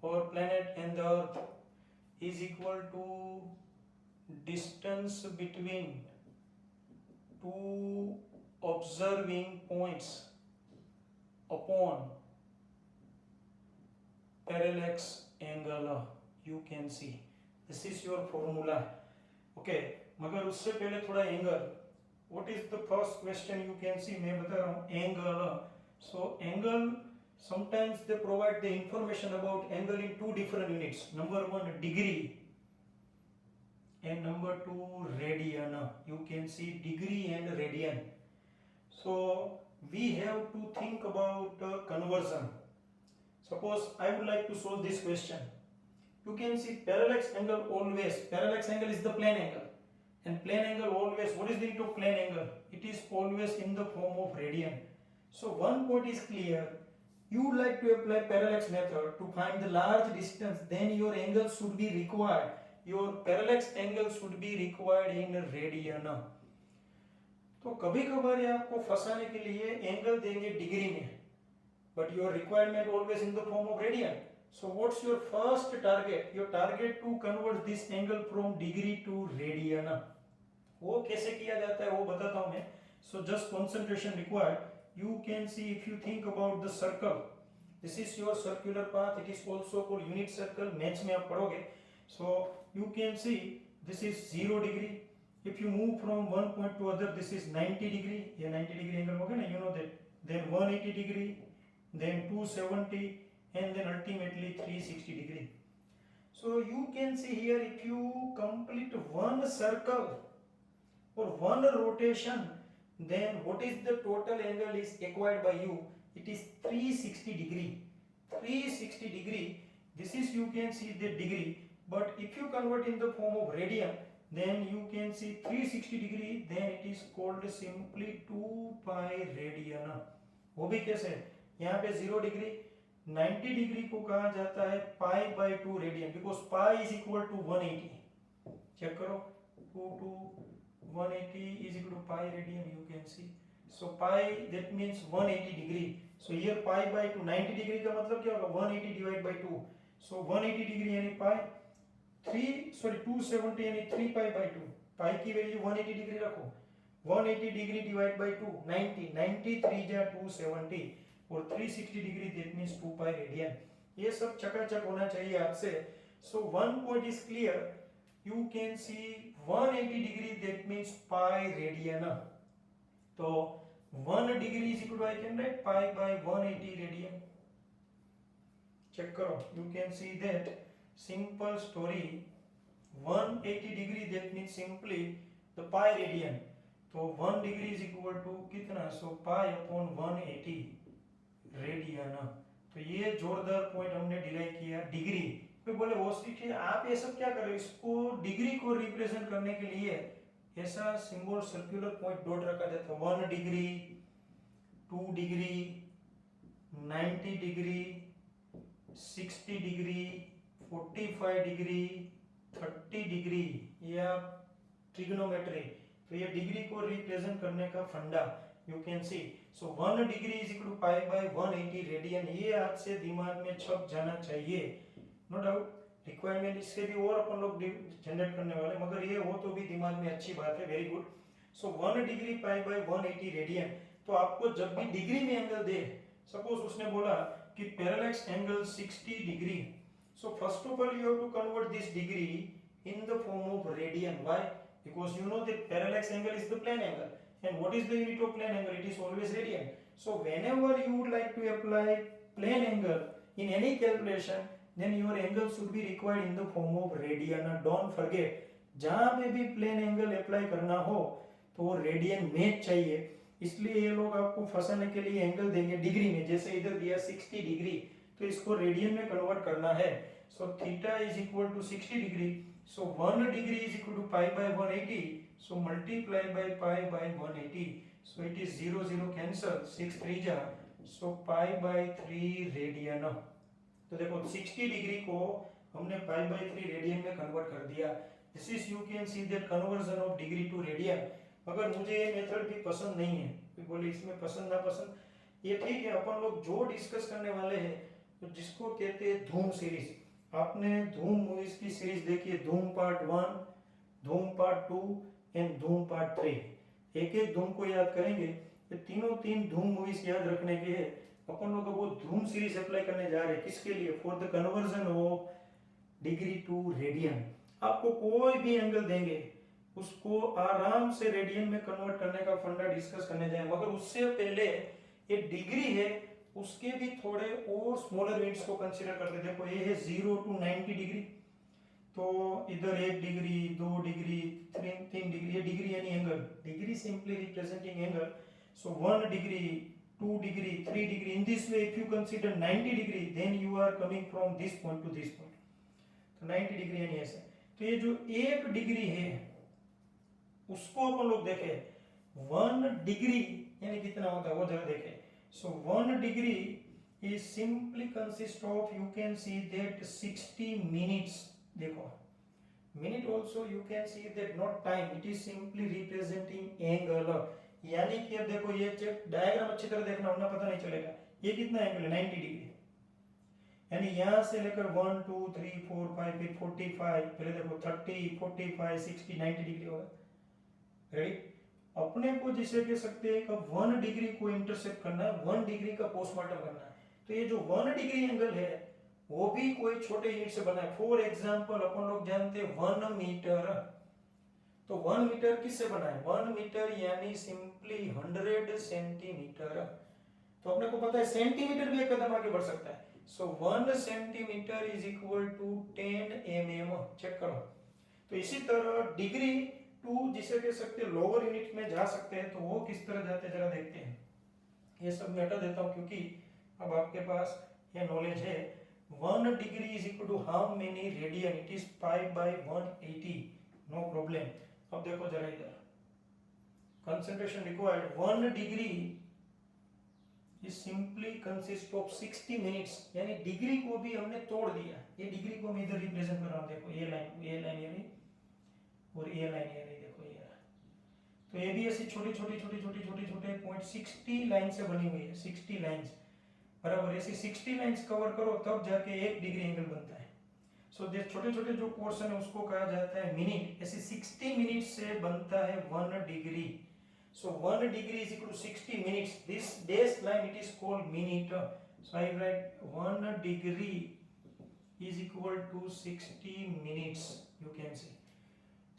और planet and the earth is equal to distance between two observing points upon parallax angle. You can see this is your formula. Okay, मगर उससे पहले थोड़ा angle. What is the first question you can see? मैं बता रहा हूँ angle. So angle sometimes they provide the information about angle in 2 different units. Number 1 degree and number 2 radian. You can see degree and radian. So we have to think about conversion. Suppose I would like to solve this question. You can see parallax angle always, parallax angle is the plane angle, and plane angle always, what is the unit of plane angle? It is always in the form of radian. So one point is clear, you would like to apply parallax method to find the large distance, then your angle should be required, your parallax angle should be required in radian. तो कभी कभार ये आपको फंसाने के लिए angle देंगे degree में, but your requirement always in the form of radian. So what's your first target? Your target to convert this angle from degree to radian. वो कैसे किया जाता है वो बताता हूँ मैं. So just concentration required. You can see, if you think about the circle, this is your circular path, it is also called unit circle. Maths में आप पढ़ोगे. So you can see this is 0 degree. If you move from one point to other, this is 90 degree. ये 90 degree angle हो गया ना, you know that. Then 180 degree, then 270, and then ultimately 360 degree. So you can see here, if you complete one circle or one rotation, then what is the total angle is acquired by you? It is 360 degree. 360 degree. This is, you can see the degree. But if you convert in the form of radian, then you can see 360 degree. Then it is called simply 2 pi radian. वो भी कैसे? यहाँ पे 0 degree, 90 degree को कहा जाता है pi by 2 radian, because pi is equal to 180. Check करो, 2 to 180 is equal to pi radian. You can see. So pi, that means 180 degree. So here pi by 2, 90 degree का मतलब क्या होगा? 180 divided by 2. So 180 degree यानी pi, 270 यानी 3 pi by 2. pi की value 180 degree रखो. 180 degree divide by 2, 90. 90 3 जा 270 और 360 degree, that means 2 pi radian. ये सब चकाचक होना चाहिए आपसे. So one point is clear. You can see 180 degree, that means pi radian. तो 1 degree is equal to, I can write pi by 180 radian. Check करो. You can see that simple story. 180 degree, that means simply the pi radian. तो 1 degree is equal to कितना? So pi upon 180 radian. तो ये जोरदार point हमने derive किया degree. फिर बोले वो सीखिए आप ये सब क्या कर रहे हो, इसको डिग्री को रिप्रेजेंट करने के लिए ऐसा सिंबल सर्कुलर पॉइंट डॉट रखा जाता है. 1 degree, 2 degree, 90 degree, 60 degree, 45 degree, 30 degree. ये आप ट्रिग्नोमेट्री. तो ये डिग्री को रिप्रेजेंट करने का फंडा. You can see. So 1 degree is equal to pi by 180 radian. ये आपसे दिमाग में छप जाना चाहिए. नो डाउट रिक्वायरमेंट इससे भी और अपन लोग जनरेट करने वाले, मगर ये हो तो भी दिमाग में अच्छी बात है. Very good. So 1 degree pi by 180 radian. तो आपको जब भी डिग्री में एंगल दे, सपोज उसने बोला कि parallax angle 60 degree. So first of all you have to convert this degree in the form of radian. Why? Because you know that parallax angle is the plane angle, and what is the unit of plane angle? It is always radian. So whenever you would like to apply plane angle in any calculation, then your angle should be required in the form of radian. Don't forget, जहाँ पे भी plane angle apply करना हो तो radian में चाहिए. इसलिए ये लोग आपको फंसाने के लिए एंगल देंगे डिग्री में. जैसे इधर दिया 60 डिग्री, तो इसको रेडियन में कन्वर्ट करना है. So theta is equal to 60 degree. So 1 degree is equal to pi by 180. So multiply by pi by 180. So it is 0 0 cancel. 6 3 जा. So pi by 3 radian. तो देखो 60 डिग्री को हमने pi by 3 रेडियन में convert कर दिया. This is, you can see that conversion of degree to radian. मगर मुझे ये मेथड भी पसंद नहीं है. बोले इसमें पसंद ना पसंद, ये ठीक है. अपन लोग जो डिस्कस करने वाले हैं, तो जिसको कहते हैं धूम सीरीज. आपने धूम मूवीज की सीरीज देखी है. धूम पार्ट 1, धूम पार्ट 2 एंड धूम पार्ट 3. एक एक धूम को याद करेंगे. ये तीन धूम मूवीज याद रखने के हैं. अपन लोग वो धूम सीरीज अप्लाई करने जा रहे हैं. किसके लिए? For the conversion of degree to radian. आपको कोई भी एंगल देंगे, उसको आराम से रेडियन में कन्वर्ट करने का फंडा डिस्कस करने जाए. मगर उससे पहले ये डिग्री है, उसके भी थोड़े और स्मॉलर यूनिट्स को कंसीडर करते. देखो ये है 0 to 90 डिग्री. तो इधर 1 डिग्री, 2 डिग्री, 3 डिग्री. ये डिग्री यानी angle. Degree simply representing angle. So 1 degree, 2 degree, 3 degree. In this way if you consider 90 degree, then you are coming from this point to this point. तो 90 degree यानी ऐसे. तो ये जो 1 degree है, उसको अपन लोग देखे. 1 डिग्री यानी कितना होता है वो जरा देखे. So 1 degree is simply consist of, you can see that 60 minutes. देखो minute also you can see that not time, it is simply representing angle. यानी कि अब देखो ये डायग्राम अच्छी तरह देखना, वरना पता नहीं चलेगा ये कितना एंगल है, 90 डिग्री। यानी यहाँ से लेकर 1 2 3 4 5 फिर 45, पहले देखो 30 45 60 90 डिग्री होगा। रेडी, अपने को जिसे कह सकते हैं कि 1 डिग्री को इंटरसेप्ट करना है, 1 डिग्री का पोस्टमार्टम करना है। तो ये जो 1 डिग्री एंगल है वो भी कोई छोटे यूनिट से बना है। फॉर एग्जांपल अपन लोग जानते हैं 1 मीटर, तो 1 मीटर किससे बना है, 1 मीटर यानी सिंपली 100 सेंटीमीटर। तो अपने को पता है सेंटीमीटर भी एक कदम आगे बढ़ सकता है। So 1 centimetre is equal to 10 mm। Check करो। तो इसी तरह डिग्री टू जिसे कह सकते हैं लोअर यूनिट में जा सकते हैं, तो वो किस तरह जाते हैं जरा देखते हैं। ये सब मैं हटा देता हूं क्योंकि अब आपके पास ये नॉलेज है। 1 degree is equal to how many radian, it is pi by 180, no problem. अब देखो जरा इधर, concentration required 1 degree is simply consist of 60 minutes, यानी डिग्री को भी हमने तोड़ दिया। ये डिग्री को मैं इधर रिप्रेजेंट कर रहा हूं, देखो ये लाइन यानी और ये लाइन यानी देखो ये। तो ये भी ऐसी छोटी छोटे पॉइंट 60 लाइन से बनी हुई है, 60 लाइंस बराबर। ऐसी 60 लाइंस कवर करो तब जाके 1 डिग्री एंगल बनता है। सो ये छोटे छोटे जो पोर्शन है उसको कहा जाता है मिनट। ऐसे 60 मिनट से बनता है 1 degree. So 1 degree is equal to 60 minutes, this dash line it is called minute. So I write 1 degree is equal to 60 minutes. You can see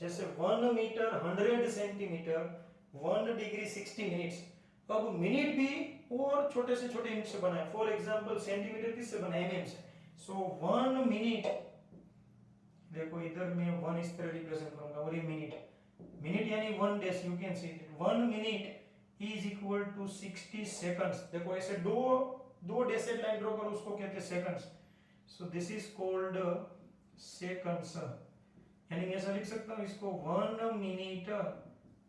जैसे 1 मीटर 100 सेंटीमीटर, 1 डिग्री 60 मिनट्स। अब minute भी और छोटे से छोटे यूनिट से बना है। फॉर एग्जांपल सेंटीमीटर किससे बना है, एमएम से। सो 1 मिनट, देखो इधर मैं 1 इस तरह रिप्रेजेंट करूंगा और ये मिनट यानी 1 dash, you can see 1 minute is equal to 60 seconds. देखो ऐसे दो डेसेड लाइन ड्रॉ करो, उसको कहते हैं seconds. So this is called seconds. यानी मैं ऐसा लिख सकता हूं इसको 1 minute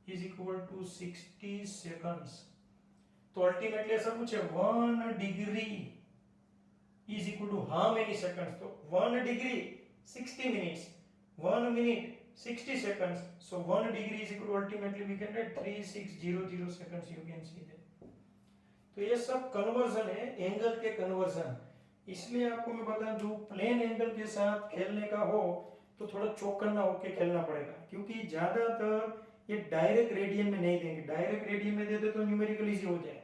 is equal to 60 seconds. तो अल्टीमेटली ऐसा कुछ है 1 degree is equal to how many seconds. तो 1 degree 60 minutes, 1 minute 60 seconds. So 1 degree is equal to ultimately we can write 3600 seconds. You can see that. तो ये सब conversion है, angle के कन्वर्जन। इसलिए आपको मैं बता दूं, प्लेन एंगल के साथ खेलने का हो तो थोड़ा चौकन्ना होके खेलना पड़ेगा, क्योंकि ज्यादातर ये डायरेक्ट रेडियन में नहीं देंगे। डायरेक्ट रेडियन में दे दे तो न्यूमेरिकल इजी हो जाए।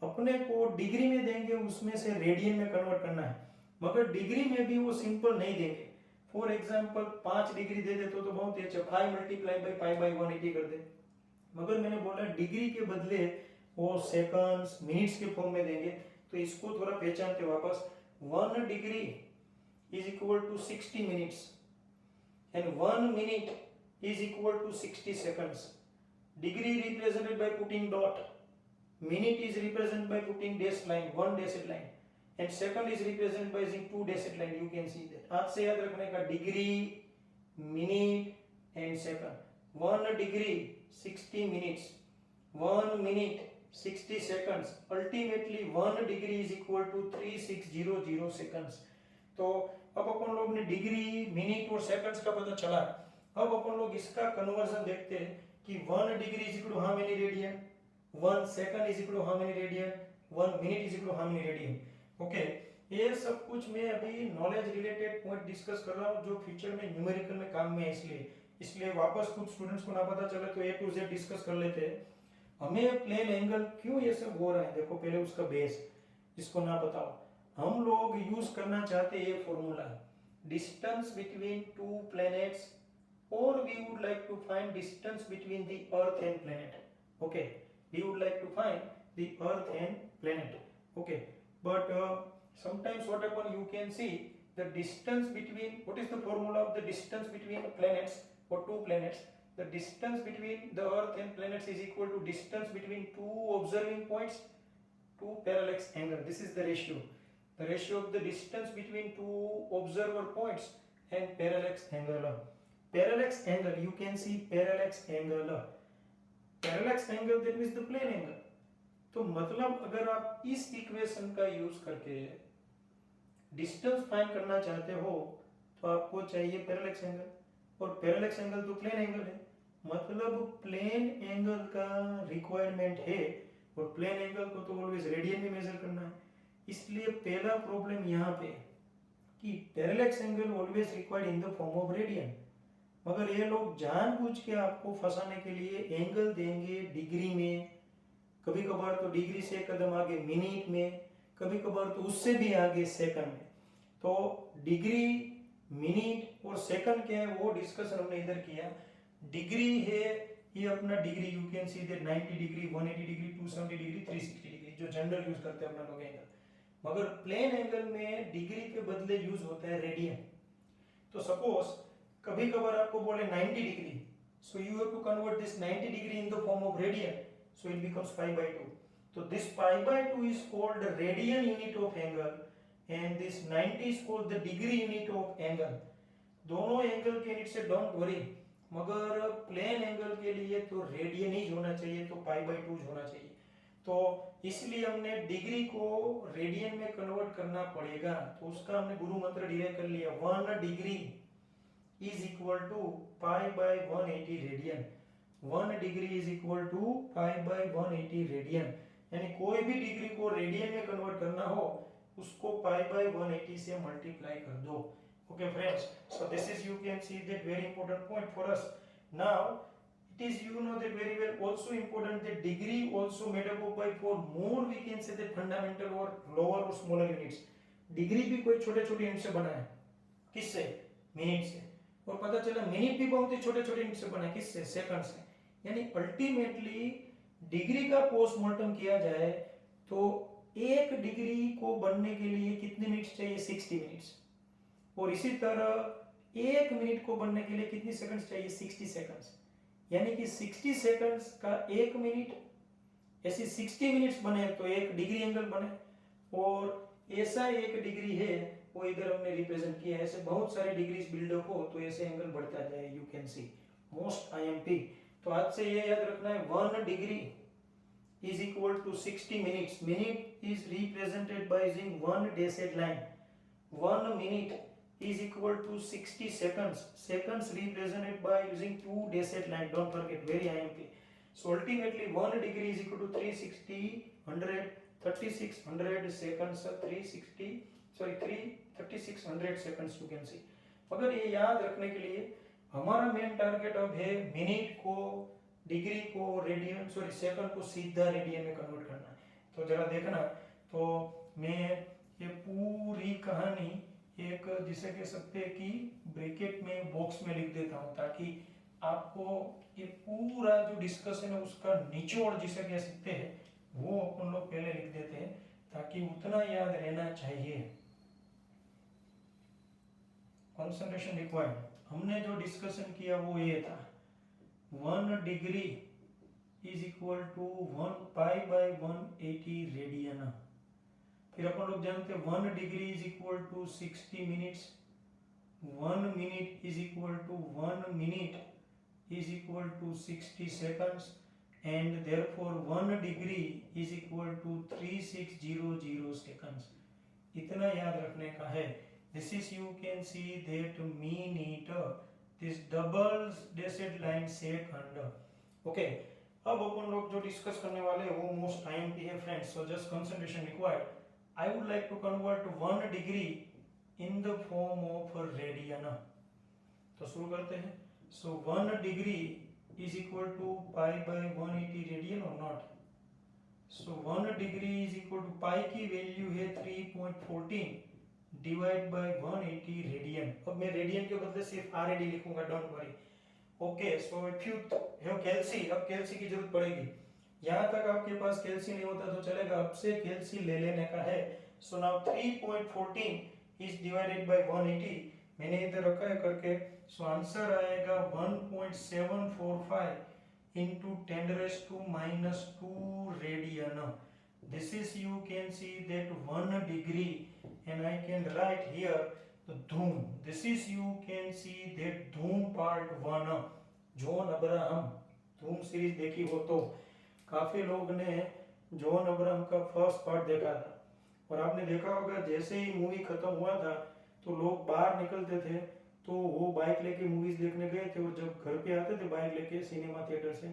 अपने को डिग्री में देंगे, उसमें से रेडियन में कन्वर्ट करना है, मगर डिग्री में भी वो सिंपल नहीं देंगे। फॉर एग्जाम्पल 5 डिग्री दे दे तो बहुत ही अच्छा, 5 मल्टीप्लाई बाई पाई बाई 180 कर दे। मगर मैंने बोला डिग्री के बदले वो सेकंड्स मिनट्स के फॉर्म में देंगे, तो इसको थोड़ा पहचानते वापस। 1 degree is equal to 60 minutes and 1 minute is equal to 60 seconds. Degree represented by putting dot, minute is represented by putting dash line, 1 dash line, and second is represented by using 2 daced line. You can see that. आज से याद रखने का degree, minute and second. 1 degree 60 minutes, 1 minute 60 seconds. Ultimately 1 degree is equal to 3600 seconds. तो अब अपन लोग ने डिग्री, मिनट और सेकंड्स का पता चला। अब अपन लोग इसका कन्वर्जन देखते हैं कि 1 degree is equal to how many radian, 1 second is equal to how many radian, 1 minute is equal to how many radian. Okay, ये सब कुछ मैं अभी नॉलेज रिलेटेड पॉइंट डिस्कस कर रहा हूँ जो फ्यूचर में न्यूमेरिकल में काम में है। इसलिए वापस कुछ स्टूडेंट्स को ना पता चले तो A to Z डिस्कस कर लेते हैं। हमें प्लेन एंगल क्यों ये सब हो रहा है, देखो पहले उसका बेस, जिसको ना बताओ, हम लोग यूज करना चाहते हैं ये फॉर्मूला, डिस्टेंस बिटवीन 2 प्लैनेट्स, और we would like to find distance between the earth and planet. Okay, we would like to find the earth and planet. Okay, but sometimes what happen, you can see the distance between, what is the formula of the distance between planets or 2 planets? The distance between the earth and planets is equal to distance between 2 observing points to parallax angle. This is the ratio, the ratio of the distance between 2 observer points and parallax angle. Parallax angle, you can see parallax angle. Parallax angle, that means the plane angle. तो मतलब अगर आप इस equation का use करके distance find करना चाहते हो तो आपको चाहिए पैरेलक्स एंगल, और पैरेलक्स एंगल तो प्लेन एंगल है, मतलब प्लेन एंगल का रिक्वायरमेंट है, और प्लेन एंगल को तो ऑलवेज रेडियन में मेजर करना है। इसलिए पहला प्रॉब्लम यहाँ पे कि parallax angle always required in the form of radian, मगर ये लोग जानबूझ के आपको फंसाने के लिए एंगल देंगे डिग्री में, कभी कभार तो डिग्री से एक कदम आगे मिनट में, कभी कभार तो उससे भी आगे सेकंड में। तो डिग्री, मिनट और सेकंड क्या है वो डिस्कशन हमने इधर किया। डिग्री है ये अपना degree, you can see that 90 degree, 180 degree, 270 degree, 360 degree, जो जनरल यूज करते हैं अपना लोग एंगल। मगर प्लेन एंगल में डिग्री के बदले यूज होता है रेडियन। तो सपोज कभी कभार आपको बोले 90 degree, so you have to convert this 90 degree in the form of radian, so it becomes π/2। तो this π/2 is called radian unit of angle and this 90 is called the degree unit of angle. दोनों angle के unit से don't worry, मगर plane angle के लिए तो radian ही होना चाहिए, तो π/2 होना चाहिए। तो इसलिए हमने डिग्री को रेडियन में कन्वर्ट करना पड़ेगा, तो उसका हमने गुरु मंत्र डिराइव कर लिया, 1 degree is equal to π/180 radian. 1 degree is equal to π/180 radian, यानी कोई भी डिग्री को रेडियन में कन्वर्ट करना हो उसको π/180 से मल्टीप्लाई कर दो। Okay friends, so this is, you can see that very important point for us. Now it is, you know that very well, also important that degree also made up of by 4 more, we can say that fundamental or lower or smaller units। Degree भी कोई छोटे छोटे unit से बना है, किससे? Minute से, और पता चला मिनट भी बहुत ही छोटे छोटे यूनिट से बना है, किससे? सेकंड से। यानी अल्टीमेटली डिग्री का पोस्टमार्टम किया जाए तो एक डिग्री को बनने के लिए कितने मिनट्स चाहिए? 60 मिनट्स। और इसी तरह एक मिनट को बनने के लिए कितनी सेकंड्स चाहिए? 60 सेकंड्स। यानी कि 60 सेकंड्स का एक मिनट, ऐसी 60 मिनट्स बने तो एक डिग्री एंगल बने, और ऐसा एक डिग्री है वो इधर हमने रिप्रेजेंट किया है। ऐसे बहुत सारे डिग्रीज बिल्डअप हो तो ऐसे एंगल बढ़ता जाए, you can C most IMP। तो आज से ये याद रखना है, 1 degree is equal to 60 minutes। minute is represented by using 1 dashed line। 1 minute is equal to 60 seconds। seconds represented by using 2 dashed line, don't forget, very IMP। so ultimately 1 degree is equal to 360 100 3600 seconds, 3600 seconds, you can see। मगर ये याद रखने के लिए हमारा main target अब है minute को, डिग्री को रेडियन, सॉरी सेकंड को सीधा रेडियन में कन्वर्ट करना है। तो जरा देखना, तो मैं ये पूरी कहानी एक, जिसे कह सकते हैं कि ब्रैकेट में बॉक्स में लिख देता हूँ, ताकि आपको ये पूरा जो डिस्कशन है उसका निचोड़ जिसे कह सकते हैं वो अपन लोग पहले लिख देते हैं, ताकि उतना याद रहना चाहिए। कंसंट्रेशन रिक्वायर्ड, हमने जो डिस्कशन किया वो ये था, 1 degree is equal to 1 π/180 radian. फिर अपन लोग जानते हैं 1 degree is equal to 60 minutes, 1 minute is equal to 1 minute is equal to 60 seconds, and therefore 1 degree is equal to 3600 seconds. इतना याद रखने का है। This is, you can see that minute, this double dashed line second। Okay, अब अपन लोग जो discuss करने वाले हैं वो मोस्ट IMP है friends, so just concentration required। I would like to convert 1 degree in the form of a radian। तो शुरू करते हैं। So 1 degree is equal to π/180 radian or not? So 1 degree is equal to पाई की value है 3.14 divide by 180 radian. अब मैं radian के बदले सिर्फ RAD लिखूंगा, don't worry. Okay, so if you have calci, अब कैल्सी की जरूरत पड़ेगी। यहाँ तक आपके पास कैल्सी नहीं होता तो चलेगा, अब से कैल्सी ले लेने का है। So now 3.14 is divided by 180, मैंने इधर रखा है करके, सो आंसर आएगा 1.745 into 10⁻⁻² radian. This is, you can see that 1 degree, and I can write here the धूम। This is, you can see that धूम part 1। जॉन अब्राहम धूम series देखी हो तो काफी लोग ने जॉन अब्राहम का फर्स्ट पार्ट देखा था, और आपने देखा होगा जैसे ही मूवी खत्म हुआ था तो लोग बाहर निकलते थे तो वो बाइक लेके मूवीज देखने गए थे, और जब घर पे आते थे बाइक लेके सिनेमा थिएटर से,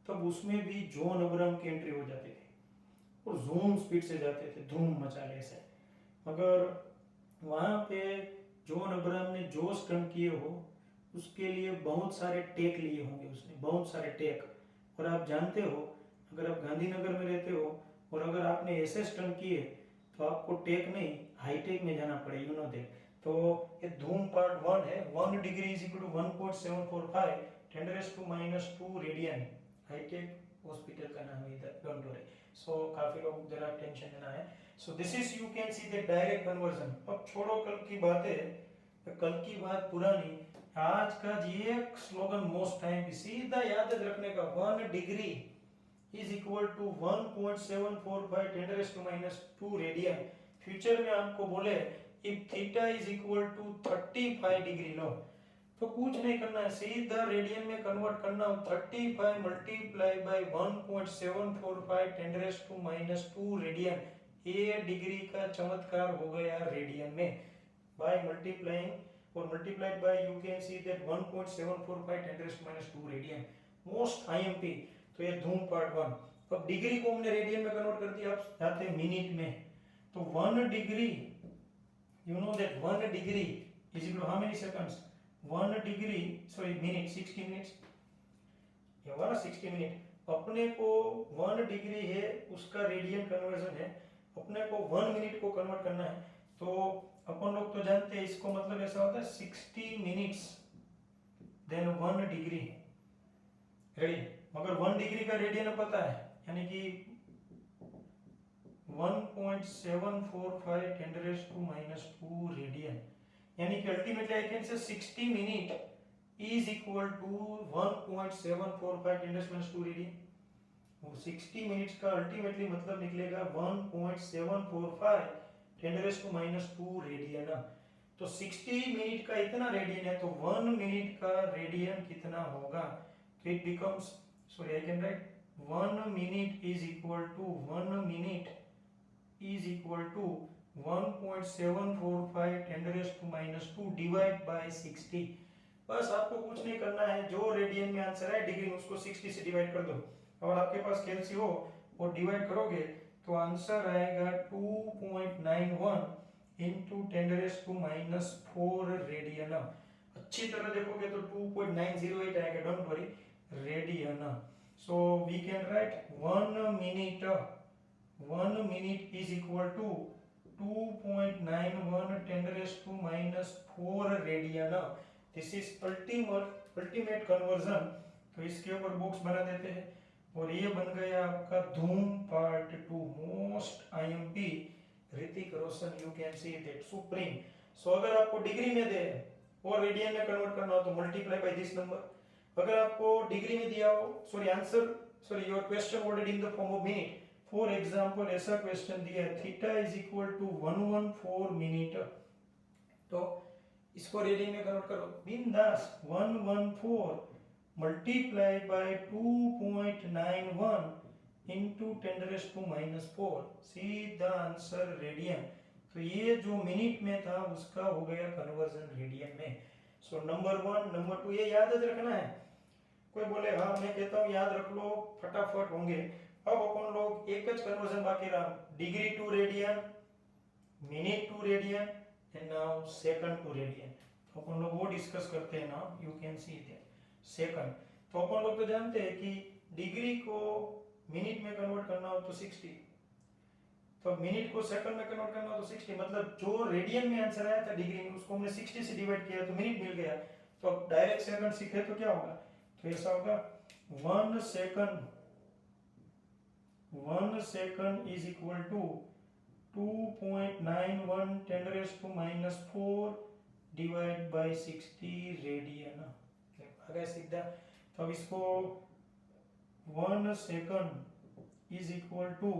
तब उसमें भी जॉन अब्राहम की एंट्री हो जाती थी और जूम स्पीड से जाते थे धूम मचाने से। मगर वहाँ पे जॉन अब्राहम ने जो स्टंट किए हो उसके लिए बहुत सारे टेक लिए होंगे उसने, बहुत सारे टेक। और आप जानते हो अगर आप गांधीनगर में रहते हो और अगर आपने ऐसे स्टंट किए तो आपको टेक नहीं हाई टेक में जाना पड़े, यू नो दैट। तो ये धूम पार्ट 1 है। 1 degree is equal to 1.745 10⁻² radian. Hi-tech hospital का नाम है इधर, डोंट वरी। सो काफी लोग जरा टेंशन लेना है। सो this is you can see the direct conversion. अब छोड़ो कल की बातें, कल की बात पुरानी, आज का ये स्लोगन मोस्ट टाइम सीधा याद रखने का, 1 degree is equal to 1.745 10⁻² radian. Future में आपको बोले if theta is equal to 35 degree लो, तो कुछ नहीं करना है, सीधा रेडियन में कन्वर्ट करना। 35 मल्टीप्लाई बाय 1.745 10⁻² रेडियन, ये डिग्री का चमत्कार हो गया रेडियन में। बाय मल्टीप्लाइंग और multiplied by you can see that 1.745 10⁻² radian, most IMP. तो ये धूम पार्ट 1। अब डिग्री को हमने रेडियन में कन्वर्ट कर दिया, आप जाते हैं मिनट में। तो 1 degree, you know that 1 degree is equal to how many seconds? 1 degree, sorry minute, 60 minutes, ये हमारा 60 मिनट। अपने को 1 डिग्री है उसका रेडियन कन्वर्जन है, अपने को 1 मिनट को कन्वर्ट करना है। तो अपन लोग तो जानते हैं इसको मतलब ऐसा होता है 60 मिनट्स देन 1 डिग्री, रेडी। मगर 1 डिग्री का रेडियन पता है, यानी कि 1.745 10⁻² रेडियन, यानी कि ultimately I can say 60 minute is equal to 1.745 10⁻² radian. वो 60 मिनट्स का अल्टीमेटली मतलब निकलेगा 1.745 10⁻² रेडियन। तो 60 मिनट का इतना रेडियन है, तो 1 मिनट का रेडियन कितना होगा? तो it becomes, sorry I can write 1 minute is equal to 1 minute is equal to 1.745 10⁻² divide by 60। बस आपको कुछ नहीं करना है, जो रेडियन में आंसर है डिग्री में उसको 60 से डिवाइड कर दो। और आपके पास कैलसी हो और डिवाइड करोगे तो आंसर आएगा 2.91 इंटू 10⁻⁴ रेडियन। अच्छी तरह देखोगे तो 2.908 आएगा, don't worry, radian. So we can write 1 minute is equal to 2.91 10⁻⁴ radian. This is ultimate conversion. तो इसके ऊपर बॉक्स बना देते हैं और ये बन गया आपका Dhoom part 2, most IMP Hrithik Roshan, you can see that supreme. So अगर आपको डिग्री में दे और रेडियन में कन्वर्ट करना हो तो मल्टीप्लाई बाय दिस नंबर। अगर आपको डिग्री में दिया हो, sorry answer, sorry your question already in the form of minute. For example ऐसा क्वेश्चन दिया है theta is equal to 114 minute, तो इसको रेडियन में कन्वर्ट करो बिंदास। 114 मल्टीप्लाई बाय 2.91 इंटू 10⁻⁴, सीधा आंसर रेडियन। तो ये जो मिनट में था उसका हो गया कन्वर्जन रेडियन में। सो नंबर 1, नंबर 2 ये याद रखना है। कोई बोले हाँ मैं कहता हूँ याद रख लो, फटाफट होंगे। अब अपन लोग एक ज कन्वर्जन बाकी रहा, degree to radian, minute to radian and now second to radian. तो अपन लोग वो डिस्कस करते हैं ना, you can see that second. तो अपन लोग तो जानते हैं कि डिग्री को मिनट में कन्वर्ट करना हो तो 60, तो मिनट को सेकंड में कन्वर्ट करना हो तो 60, मतलब जो रेडियन में आंसर आया था डिग्री में उसको हमने 60 से डिवाइड किया तो मिनट मिल गया। तो अब डायरेक्ट सेकंड सीखे तो क्या होगा, तो ऐसा होगा 1 second is equal to 2.91 10⁻⁴ divide by 60 radian. अगर सीधा तो अब इसको 1 second is equal to,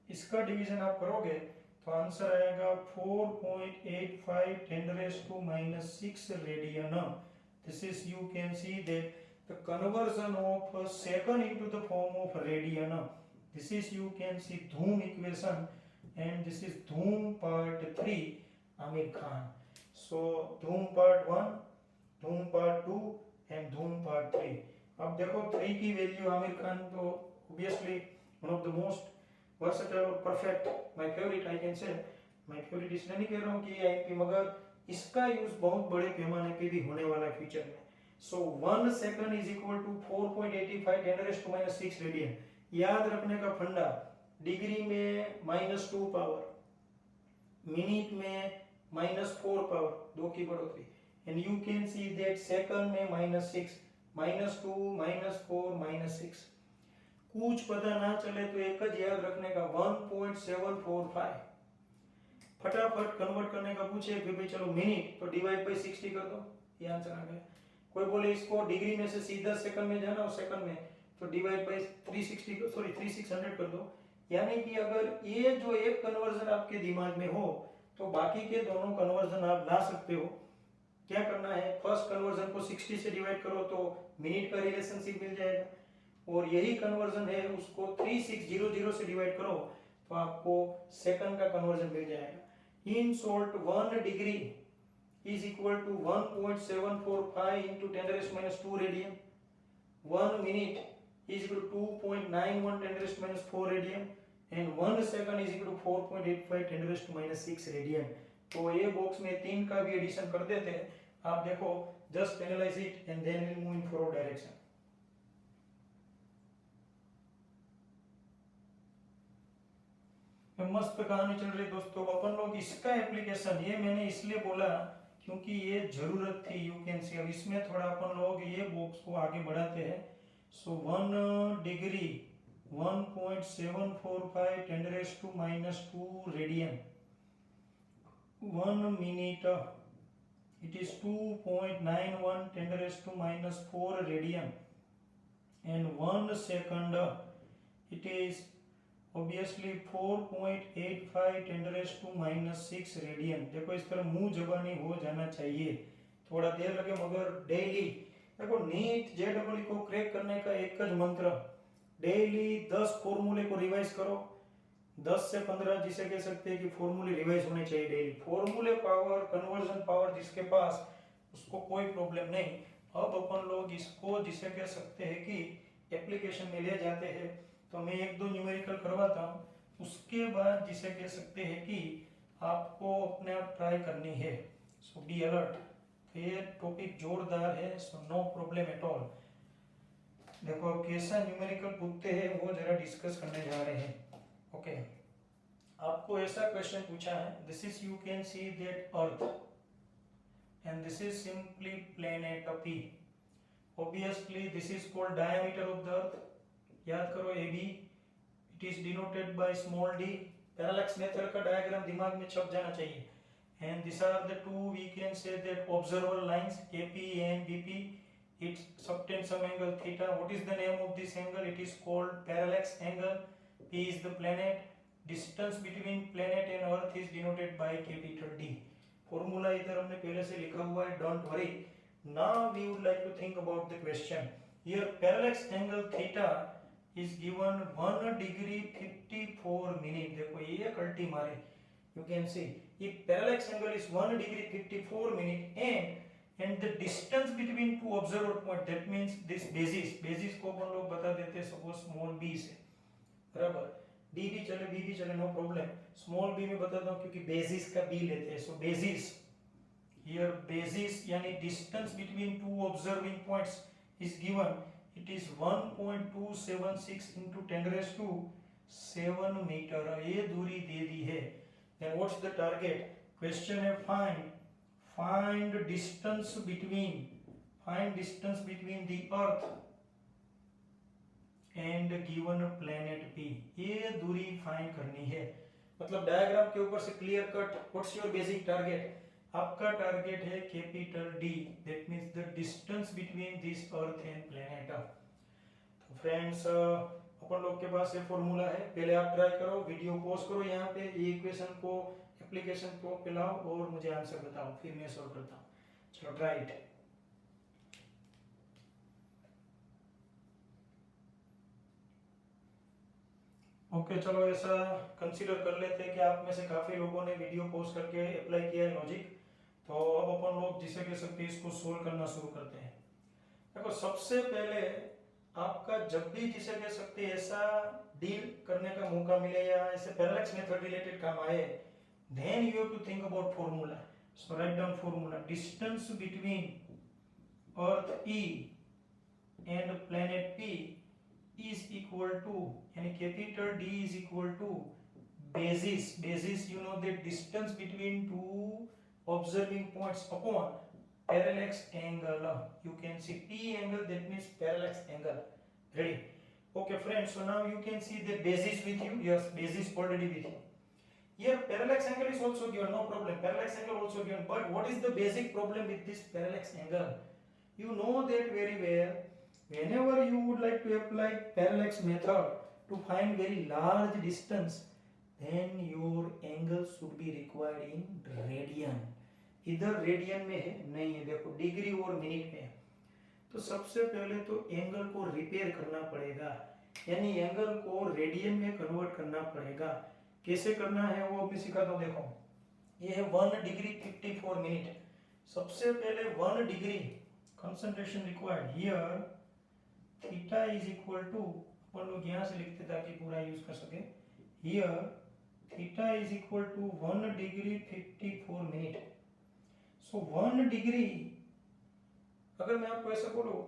इसका डिवीजन आप करोगे तो आंसर आएगा 4.85 10⁻⁻6 radian. This is, you can see that the conversion of second into the form of radian, This is, you can see, Dhoom equation, and this is Dhoom part 3, Amir Khan. So Dhoom part 1, Dhoom part 2 and Dhoom part 3. अब देखो 3 की value Aamir Khan तो obviously one of the most versatile और perfect, my favorite, I can say my favorite, इसलिए नहीं कह रहा हूँ कि ये आईपी, मगर इसका यूज बहुत बड़े पैमाने पे भी होने वाला है फ्यूचर में. So 1 second is equal to 4.85 10⁻⁶ radian. याद रखने का फंडा, डिग्री में -2 पावर, मिनट में -4 पावर, 2 की बढ़ोतरी, and you can see that second में -6, -2, -4, -6. कुछ पता ना चले तो एक ज याद रखने का 1.745. फटाफट कन्वर्ट करने का पूछे कि भाई चलो मिनट तो डिवाइड बाय 60 कर दो, ये आंसर आ गया. कोई बोले इसको डिग्री में से सीधा सेकंड में जाना और सेकंड में, तो डिवाइड बाय 3600 कर दो. यानी कि अगर ये जो एक कन्वर्जन आपके दिमाग में हो तो बाकी के दोनों कन्वर्जन आप ला सकते हो. क्या करना है, फर्स्ट कन्वर्जन को 60 से डिवाइड करो तो मिनट का रिलेशनशिप मिल जाएगा, और यही कन्वर्जन है उसको 3600 से डिवाइड करो तो आपको सेकंड का कन्वर्जन मिल जाएगा. In short 1 degree is equal to 1.745 into 10⁻² radian. 1 minute is equal to 2.91 10⁻⁴ radian, and 1 second is equal to 4.85 10⁻⁶ radian. तो ये बॉक्स में 3 का भी एडिशन कर देते हैं. आप देखो, just analyse it and then will move in forward direction. मस्त कहानी चल रही दोस्तों. अपन लोग इसका एप्लीकेशन, ये मैंने इसलिए बोला क्योंकि ये जरूरत थी, यू कैन सी. अब इसमें थोड़ा अपन लोग ये बॉक्स को आगे बढ़ाते हैं. सो 1 degree 1.745 10⁻⁻² radian. 1 minute it is 2.91 10⁻⁴ radian, and 1 second it is obviously 4.85 10⁻⁻�6 radian. देखो इस तरह मुंह जबानी हो जाना चाहिए, थोड़ा देर लगे मगर डेली. देखो नीट जेईई को क्रैक करने का एक ज मंत्र, डेली 10 फॉर्मूले को रिवाइज करो. 10 से 15 जिसे कह सकते हैं कि फॉर्मूले रिवाइज होने चाहिए डेली. फॉर्मूले पावर, कन्वर्जन पावर जिसके पास, उसको कोई प्रॉब्लम नहीं. अब अपन लोग इसको जिसे कह सकते हैं कि एप्लीकेशन में ले जाते हैं. तो मैं 1-2 न्यूमेरिकल करवाता हूँ, उसके बाद जिसे कह सकते हैं कि आपको अपने आप ट्राई करनी है. So be alert. तो ये टॉपिक जोरदार है, so no problem at all. देखो अब कैसा न्यूमेरिकल पूछते हैं वो जरा डिस्कस करने जा रहे हैं. ओके, आपको ऐसा क्वेश्चन पूछा है, this is, you can see that earth and this is simply planet P. Obviously this is called diameter of the earth. याद करो AB, इट इज डिनोटेड बाय स्मॉल d. पैरेलैक्स मेथड का डायग्राम दिमाग में छप जाना चाहिए. And this are the two, we can say that observer lines AP and BP. It subtend some angle theta. What is the name of this angle? It is called parallax angle. P is the planet. Distance between planet and earth is denoted by capital D. Formula इधर हमने पहले से लिखा हुआ है, don't worry. Now we would like to think about the question. Here parallax angle theta is given 1 degree 54 minute. देखो ये कल्टी मारे, you can see if parallax angle is 1 degree 54 minute and the distance between two observer point, that means this basis को अपन लोग बता देते हैं suppose small b से, बराबर. d भी चले b भी चले, नो प्रॉब्लम. स्मॉल b में बताता हूँ क्योंकि बेसिस का b लेते हैं. सो बेसिस, हियर बेसिस यानी distance between two observing points is given. It is 1.276 into 10⁻⁷ metre. ये दूरी दे दी है. Then what's the target? Question है find distance between the earth and given planet P. ये दूरी फाइंड करनी है. मतलब डायग्राम के ऊपर से clear cut, what's your basic target? आपका टारगेट है capital D. That means the distance between this earth and planet. तो फ्रेंड्स, अपन लोग के पास ये फॉर्मूला है. पहले आप ट्राई करो, वीडियो पॉज करो, यहाँ पे ये इक्वेशन को, एप्लीकेशन को पिलाओ और मुझे आंसर बताओ, फिर मैं सॉल्व करता हूँ. चलो ट्राई इट. ओके चलो ऐसा कंसीडर कर लेते हैं कि आप में से काफ़ी लोगों ने वीडियो पॉज करके अप्लाई किया है लॉजिक। तो अब अपन लोग जिसे कह सकते हैं इसको सोल्व करना शुरू करते हैं। देखो सबसे पहले आपका जब भी जिसे कह सकते हैं ऐसा डील करने का मौका मिले या ऐसे पैरेलक्स मेथड रिलेटेड काम आए, then you have to think about formula. So write down formula. Distance between earth E and planet P is equal to, यानी capital D is equal to basis you know the distance between two observing points upon parallax angle. You can see P angle, that means parallax angle. Ready? Okay friends, so now you can see the basis with you. Yes, basis already with you. Here parallax angle is also given, no problem. Parallax angle also given, but what is the basic problem with this parallax angle? You know that very well. Whenever you would like to apply parallax method to find very large distance, then your angle should be required in radian. इधर radian में है नहीं है, देखो degree और minute में है। तो सबसे पहले तो एंगल को रिपेयर करना पड़ेगा, यानी एंगल को रेडियन में कन्वर्ट करना पड़ेगा। कैसे करना है वो मैं सिखाता हूँ। देखो ये है 1 डिग्री 54 मिनट। सबसे पहले 1 degree concentration required. Here theta is equal to, अपन लोग यहाँ से लिखते ताकि पूरा यूज कर सके। Here theta is equal to 1 degree 54 minute. So 1 degree, अगर मैं आपको ऐसा बोलूं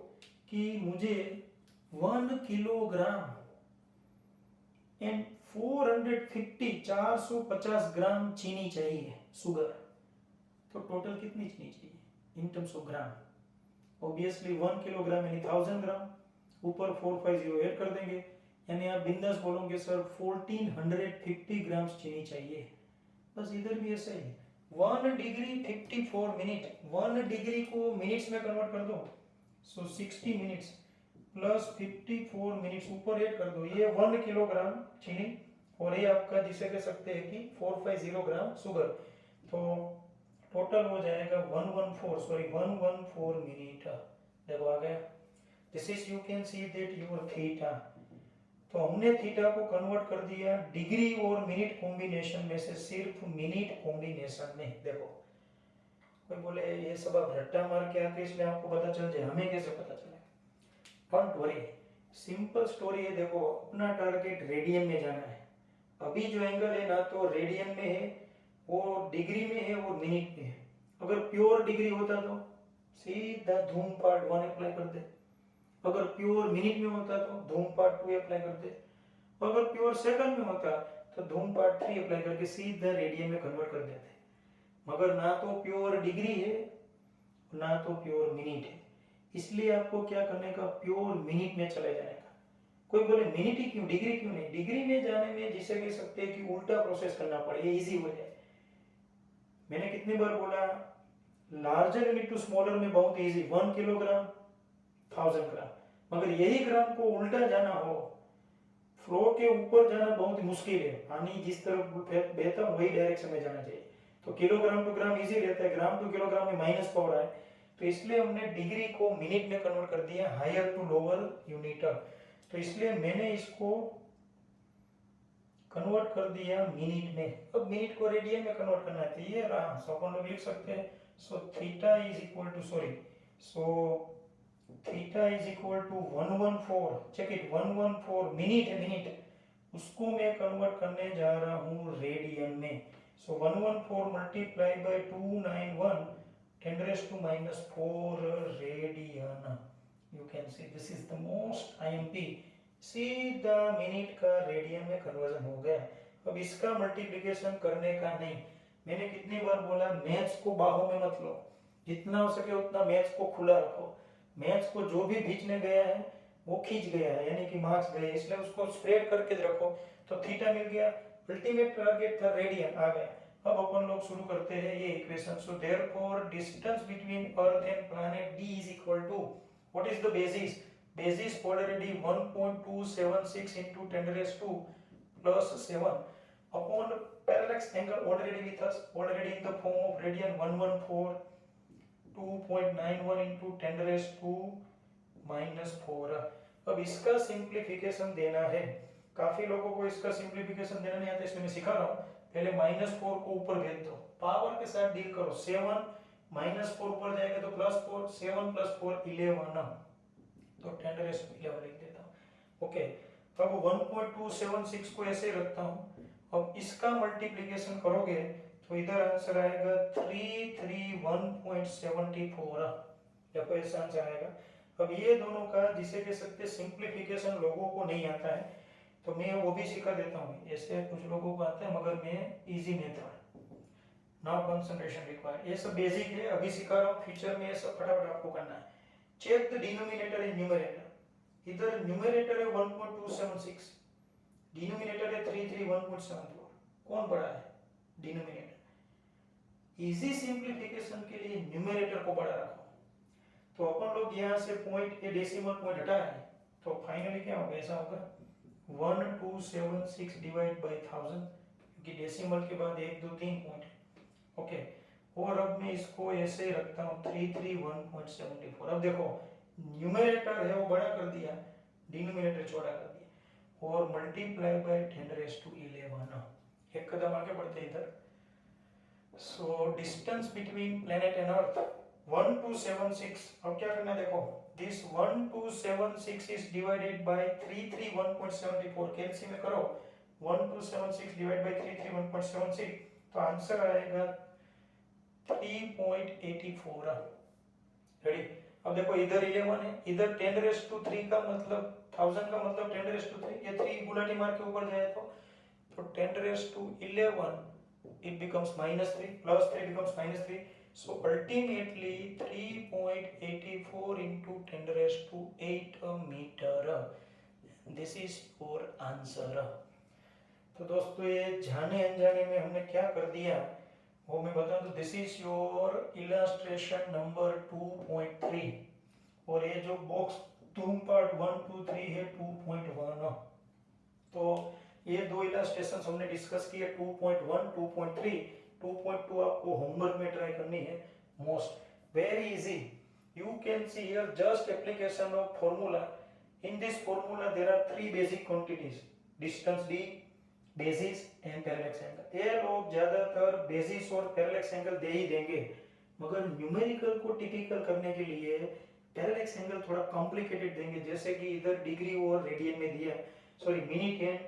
कि मुझे 1 किलोग्राम एंड 450 ग्राम चीनी चाहिए, शुगर, तो टोटल कितनी चीनी चाहिए in terms of gram? Obviously 1 kilogram यानी 1000 ग्राम, ऊपर 450 ऐड कर देंगे, यानी आप बिंदास बोलोगे सर 1450 ग्राम चीनी चाहिए। बस इधर भी ऐसा ही 1 डिग्री 54 मिनट, 1 डिग्री को मिनट्स में कन्वर्ट कर दो। सो 60 मिनट्स प्लस 54 मिनट्स ऊपर ऐड कर दो, ये 1 किलोग्राम चीनी और ये आपका जिसे कह सकते हैं कि 450 ग्राम शुगर। तो टोटल हो जाएगा 114 मिनट। देखो आ गया। This is you can see that your theta. तो हमने थीटा को कन्वर्ट कर दिया डिग्री और मिनट कॉम्बिनेशन में से सिर्फ मिनट कॉम्बिनेशन में। देखो कोई बोले ये सब आप रट्टा मार के आके इसमें आपको पता चल जाए, हमें कैसे पता चले? डोंट वरी, सिंपल स्टोरी है। देखो अपना टारगेट रेडियन में जाना है। अभी जो एंगल है ना तो रेडियन में है, वो डिग्री में है और मिनट में है। अगर प्योर डिग्री होता तो सीधा धूम पार्ट 1 अप्लाई कर दे, अगर प्योर मिनट में होता तो धूम पार्ट 2 अप्लाई करते, अगर प्योर सेकंड में होता तो धूम पार्ट 3 अप्लाई करके सीधा रेडियन में कन्वर्ट कर देते। मगर ना तो प्योर डिग्री है ना तो प्योर मिनट है, इसलिए आपको क्या करने का, प्योर मिनट में चले जाने का। कोई बोले मिनट ही क्यों, डिग्री क्यों नहीं? डिग्री में जाने में जिसे कह सकते हैं कि उल्टा प्रोसेस करना पड़े, ये इजी हो जाए। मैंने कितनी बार बोला, लार्जर यूनिट टू स्मॉलर में बहुत इजी, 1 किलोग्राम 1000 ग्राम। मगर यही ग्राम को उल्टा जाना हो, फ्लो के ऊपर जाना बहुत मुश्किल है। पानी जिस तरफ बहता है वही डायरेक्शन में जाना चाहिए। तो किलोग्राम टू ग्राम इजी रहता है, ग्राम टू किलोग्राम में माइनस पावर है। तो इसलिए हमने डिग्री को मिनट में कन्वर्ट कर दिया, हायर टू लोअर यूनिट। तो इसलिए मैंने इसको कन्वर्ट कर दिया मिनट में। अब मिनट को रेडियन में कन्वर्ट करना है, तो ये रहा। सो अपन लोग लिख सकते हैं, so theta is equal to, sorry, so theta is equal to 114, check it, 114 minute है, मिनट, उसको मैं कन्वर्ट करने जा रहा हूँ रेडियन में। So 114 multiply by 291 10⁻⁴ radian. You can see this is the most IMP, सीधा मिनट का रेडियन में कन्वर्जन हो गया। अब इसका मल्टीप्लिकेशन करने का नहीं। मैंने कितनी बार बोला, मैथ्स को बाहों में मत लो, जितना हो सके उतना मैथ्स को खुला रखो। मैथ्स को जो भी खींचने गया है वो खींच गया है, यानी कि मार्क्स गए, इसलिए उसको स्प्रेड करके रखो। तो थीटा मिल गया, अल्टीमेट टारगेट था रेडियन, आ गया। अब अपन लोग शुरू करते हैं ये equation. So therefore distance between earth and planet D is equal to, what is the basis? Basis already 1.276 into 10⁻² plus 7 upon parallax angle already with us, already in the form of radian 114 2.91 into 10⁻⁻⁴। अब इसका simplification देना है। काफी लोगों को इसका simplification देना नहीं आता, इसलिए मैं सिखा रहा हूँ। पहले -4 को ऊपर भेज दो, पावर के साथ डील करो। 7 -4 ऊपर जाएगा तो +4, 7 + 4 11, तो 10⁻11 लिख देता हूँ। ओके, अब 1.276 को ऐसे रखता हूँ। अब इसका मल्टीप्लीकेशन करोगे तो इधर आंसर आएगा 331.74, देखो ऐसा आंसर आएगा। अब ये दोनों का जिसे कह सकते हैं सिंप्लीफिकेशन लोगों को नहीं आता है, तो मैं वो भी सिखा देता हूँ। ऐसे कुछ लोगों को आता है मगर मैं easy method, now concentration required, ये सब बेसिक है, अभी सिखा रहा हूँ। फ्यूचर में ये सब फटाफट आपको करना है। Check the denominator and numerator. इधर न्यूमरेटर है 1.276, डिनोमिनेटर है 331.74, कौन बड़ा है? डिनोमिनेटर। इजी सिंप्लीफिकेशन के लिए न्यूमरेटर को बड़ा रखो, तो अपन लोग यहाँ से पॉइंट के डेसिमल पॉइंट हटा है, तो फाइनली क्या होगा? ऐसा होगा 1276 डिवाइड बाय 1000, क्योंकि डेसिमल के बाद 1 2 3 पॉइंट। ओके, और अब मैं इसको ऐसे रखता हूँ 331.74। अब देखो न्यूमरेटर है वो बड़ा कर दिया, डिनोमिनेटर छोटा कर दिया, और मल्टीप्लाई बाय 10⁻11। एक कदम आगे बढ़ते इधर। So distance between planet and अर्थ 1276। अब क्या करना है देखो, दिस 1276 इज डिवाइडेड बाय 331.74, कैलसी में करो 1276 डिवाइड बाय 331.76, तो आंसर आएगा 3.84। रेडी? अब देखो इधर 11 है, इधर 10⁻3 का मतलब 1000 का मतलब 10⁻3, ये 3 गुलाटी मार के ऊपर जाए तो 10⁻11 it becomes -3, +3 becomes -3, so ultimately 3.84 into 10⁻8 meter, this is your answer। तो दोस्तों ये जाने अनजाने में हमने क्या कर दिया वो मैं बताऊं, तो this is your illustration number 2.3, और ये जो बॉक्स तुम पार्ट 1 2 3 है 2.1। तो ये दो इलस्ट्रेशन हमने डिस्कस किए, 2.1 2.3। 2.2 आपको होमवर्क में ट्राई करनी है, most very easy. You can see here just application of formula. In this formula there are 3 basic quantities, distance d, basis and parallax angle. ये लोग ज्यादातर बेसिस और पैरेलक्स एंगल दे ही देंगे, मगर न्यूमेरिकल को टिपिकल करने के लिए पैरेलक्स एंगल थोड़ा कॉम्प्लिकेटेड देंगे। जैसे कि इधर डिग्री और रेडियन में दिया, सॉरी मिनट एंड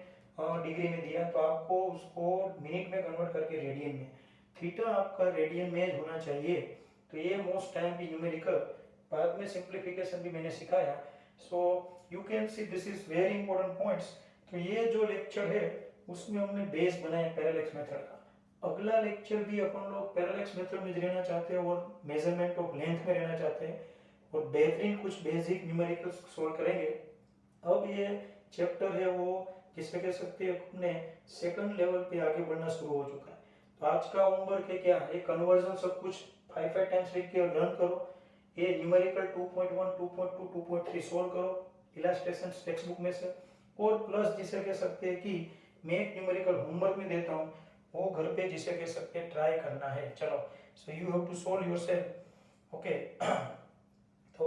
डिग्री में दिया, तो आपको उसको मिनट में कन्वर्ट करके रेडियन में, थीटा आपका रेडियन में होना चाहिए। तो ये मोस्ट टाइम की न्यूमेरिकल, बाद में सिंप्लीफिकेशन भी मैंने सिखाया। So you can see this is very important points. तो ये जो लेक्चर है उसमें हमने बेस बनाया पैरेलक्स मेथड का। अगला लेक्चर भी अपन लोग पैरेलक्स मेथड में रहना चाहते हैं और मेजरमेंट ऑफ लेंथ में रहना चाहते हैं, और बेहतरीन कुछ बेसिक न्यूमेरिकल्स सोल्व करेंगे। अब ये चैप्टर है वो जिसमें कह सकते हैं अपने सेकंड लेवल पे आगे बढ़ना शुरू हो चुका है। तो आज का होमवर्क है क्या है, कन्वर्जन सब कुछ 5 टाइम्स लिख के लर्न करो। ये न्यूमेरिकल 2.1 2.2 2.3 सोल्व करो इलस्ट्रेशन टेक्स्ट बुक में से, और प्लस जिसे कह सकते हैं कि मैं एक न्यूमेरिकल होमवर्क में देता हूँ, वो घर पे जिसे कह सकते हैं ट्राई करना है। चलो, so you have to solve yourself. Okay, तो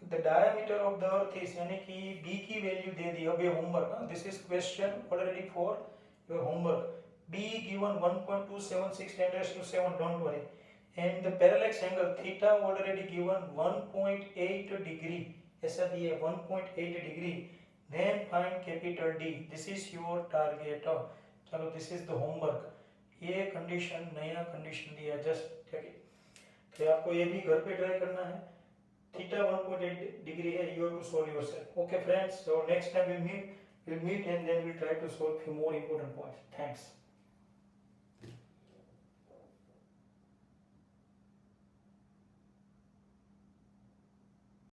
the diameter of the earth is, यानी कि b की वैल्यू दे दी। अब ये homework, this is question already for your homework. b given 1.276 10⁻7, don't worry, and the parallax angle theta already given 1.8 degree, ऐसा दिया 1.8 degree. then find capital D, this is your target। चलो, this is the homework। ये condition, नया condition दिया, just ठीक है, तो आपको ये भी घर पे ट्राई करना है। थीटा 1.8 डिग्री है, you have to solve yourself। okay friends, so next time we'll meet and then we'll try to solve few more important points। thanks।